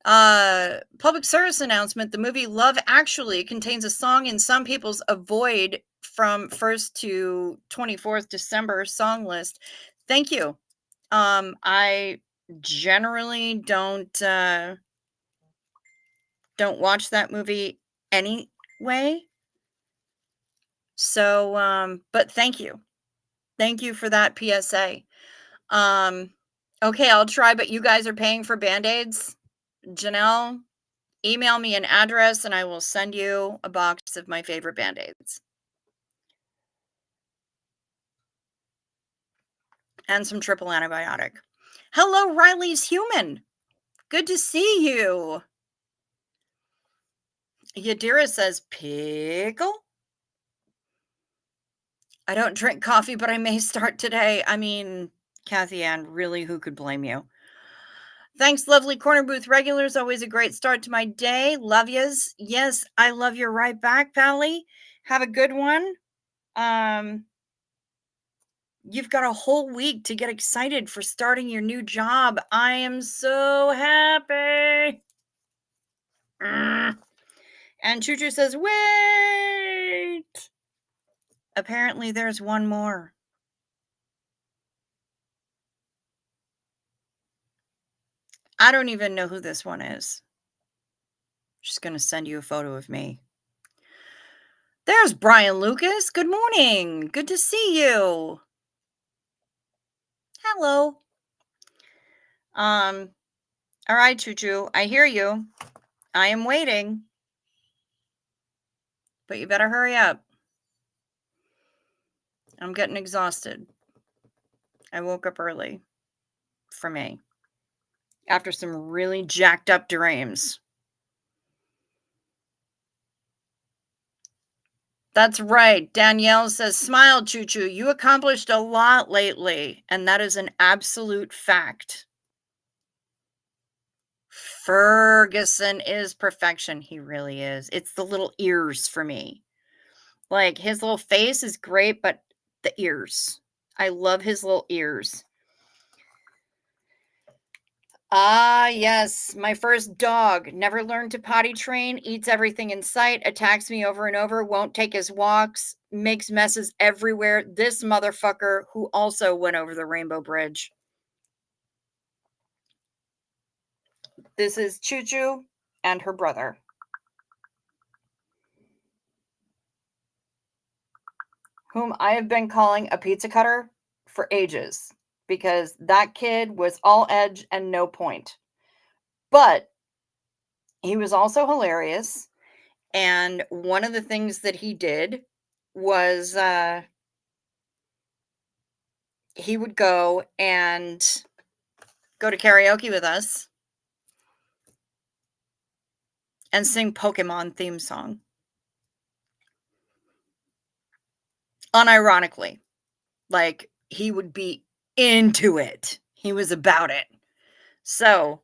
Speaker 1: Public service announcement. The movie Love Actually contains a song in some people's avoid from 1st to 24th December song list. Thank you. I generally don't watch that movie anyway. So, but thank you. Thank you for that PSA. Um, okay, I'll try, but you guys are paying for Band-Aids? Janelle, email me an address and I will send you a box of my favorite Band-Aids. And some triple antibiotic. Hello, Riley's Human. Good to see you. Yadira says, pickle? I don't drink coffee, but I may start today. I mean, Kathy Ann, really, who could blame you? Thanks, lovely corner booth regulars. Always a great start to my day. Love yous. Yes, I love you right back, Pally. Have a good one. Um, you've got a whole week to get excited for starting your new job. I am so happy. And Choo Choo says, wait. Apparently, there's one more. I don't even know who this one is. Just going to send you a photo of me. There's Brian Lucas. Good morning. Good to see you. Hello. All right, Choo Choo. I hear you. I am waiting. But you better hurry up. I'm getting exhausted. I woke up early for me after some really jacked up dreams. That's right. Danielle says, smile, Choo Choo. You accomplished a lot lately, and that is an absolute fact. Ferguson is perfection. He really is. It's the little ears for me. Like, his little face is great, but the ears. I love his little ears. Ah, yes. My first dog never learned to potty train, eats everything in sight, attacks me over and over, won't take his walks, makes messes everywhere. This motherfucker who also went over the Rainbow Bridge. This is Choo Choo and her brother. Whom I have been calling a pizza cutter for ages because that kid was all edge and no point. But he was also hilarious. And one of the things that he did was he would go to karaoke with us and sing Pokemon theme song. Unironically. Like, he would be into it. He was about it. So,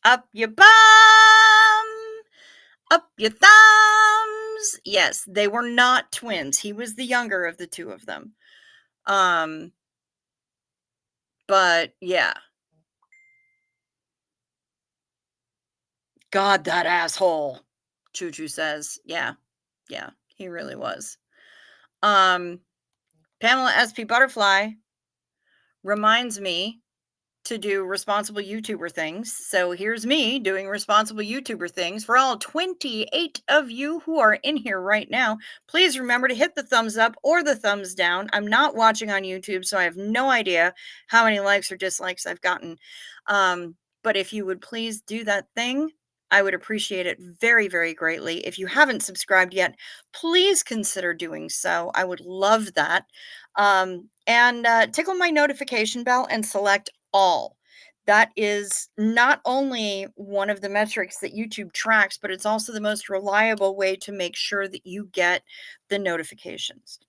Speaker 1: up your bum, up your thumbs. Yes, they were not twins. He was the younger of the two of them. Um, but yeah. God, that asshole, Choo Choo says. Yeah, yeah, he really was. Pamela SP Butterfly reminds me to do responsible YouTuber things. So here's me doing responsible YouTuber things. For all 28 of you who are in here right now, please remember to hit the thumbs up or the thumbs down. I'm not watching on YouTube, so I have no idea how many likes or dislikes I've gotten. But if you would please do that thing, I would appreciate it very, very greatly. If you haven't subscribed yet, please consider doing so. I would love that. And tickle my notification bell and select all. That is not only one of the metrics that YouTube tracks, but it's also the most reliable way to make sure that you get the notifications,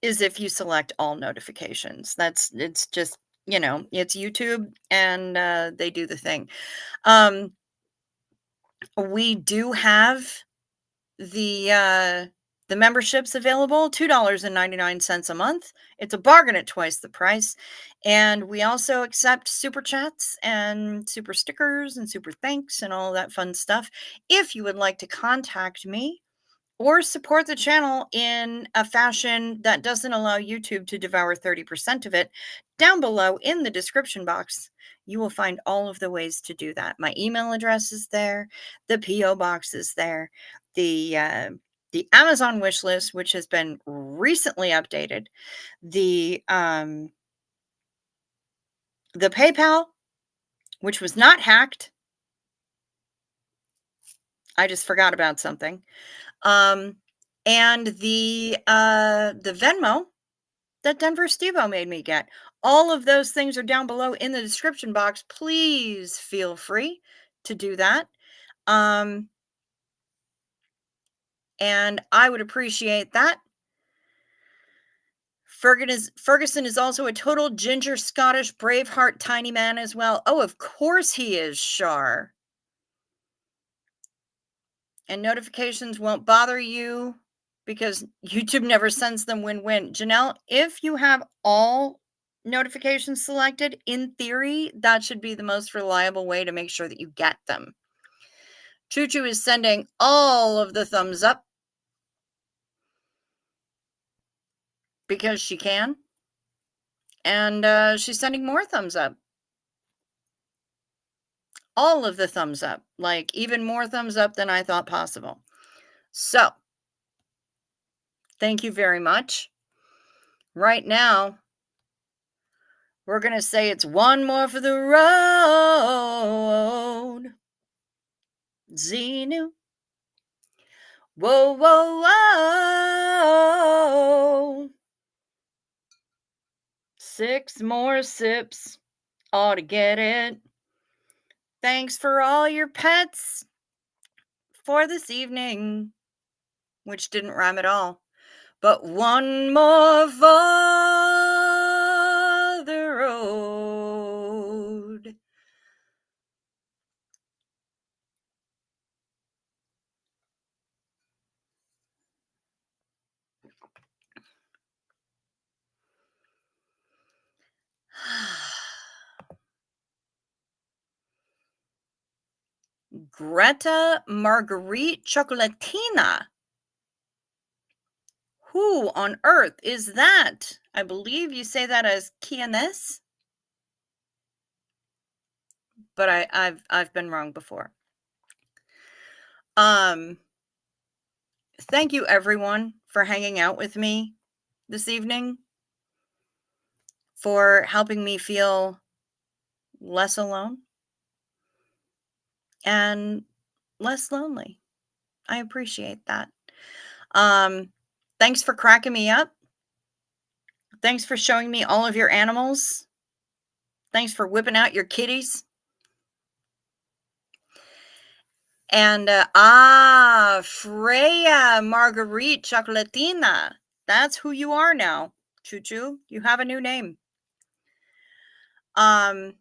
Speaker 1: is if you select all notifications. It's just, it's YouTube and they do the thing. We do have the memberships available, $2.99 a month. It's a bargain at twice the price. And we also accept super chats and super stickers and super thanks and all that fun stuff. If you would like to contact me or support the channel in a fashion that doesn't allow YouTube to devour 30% of it, down below in the description box, you will find all of the ways to do that. My email address is there, the PO box is there, the Amazon wish list, which has been recently updated, the PayPal, which was not hacked. I just forgot about something. And the Venmo that Denver Stevo made me get. All of those things are down below in the description box. Please feel free to do that. And I would appreciate that. Ferguson is also a total ginger Scottish Braveheart tiny man as well. Oh, of course he is, Shar. And notifications won't bother you because YouTube never sends them win-win. Janelle, if you have all notifications selected, in theory, that should be the most reliable way to make sure that you get them. Choo Choo is sending all of the thumbs up because she can. And she's sending more thumbs up. All of the thumbs up, like even more thumbs up than I thought possible. So, thank you very much. Right now, we're going to say it's one more for the road. Xenu. Whoa, whoa, whoa. 6 more sips. Ought to get it. Thanks for all your pets for this evening, which didn't rhyme at all. But one more for the road. Greta Marguerite Chocolatina. Who on earth is that? I believe you say that as Kianes, but I've been wrong before. Thank you everyone for hanging out with me this evening, for helping me feel less alone and less lonely. I appreciate that. Thanks for cracking me up. Thanks for showing me all of your animals. Thanks for whipping out your kitties. And Freya Marguerite Chocolatina. That's who you are now. Choo Choo, you have a new name. Um,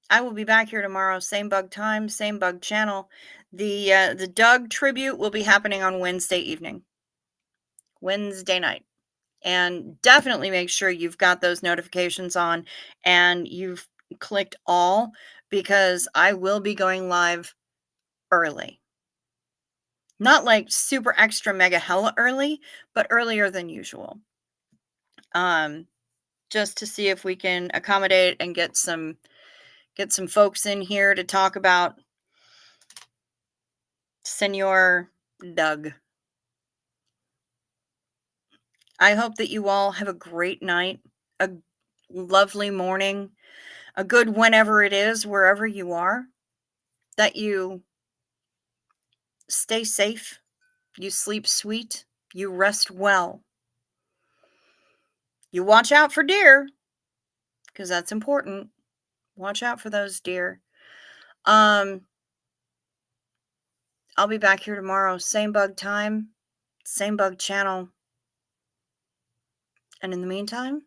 Speaker 1: I will be back here tomorrow, same bug time, same bug channel. The Doug tribute will be happening on Wednesday evening, Wednesday night. And definitely make sure you've got those notifications on and you've clicked all, because I will be going live early. Not like super extra mega hella early, but earlier than usual. Um, just to see if we can accommodate and get some folks in here to talk about Senor Doug. I hope that you all have a great night, a lovely morning, a good whenever it is, wherever you are, that you stay safe, you sleep sweet, you rest well. You watch out for deer, because that's important. Watch out for those deer. I'll be back here tomorrow, same bug time, same bug channel. And in the meantime,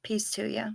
Speaker 1: peace to you.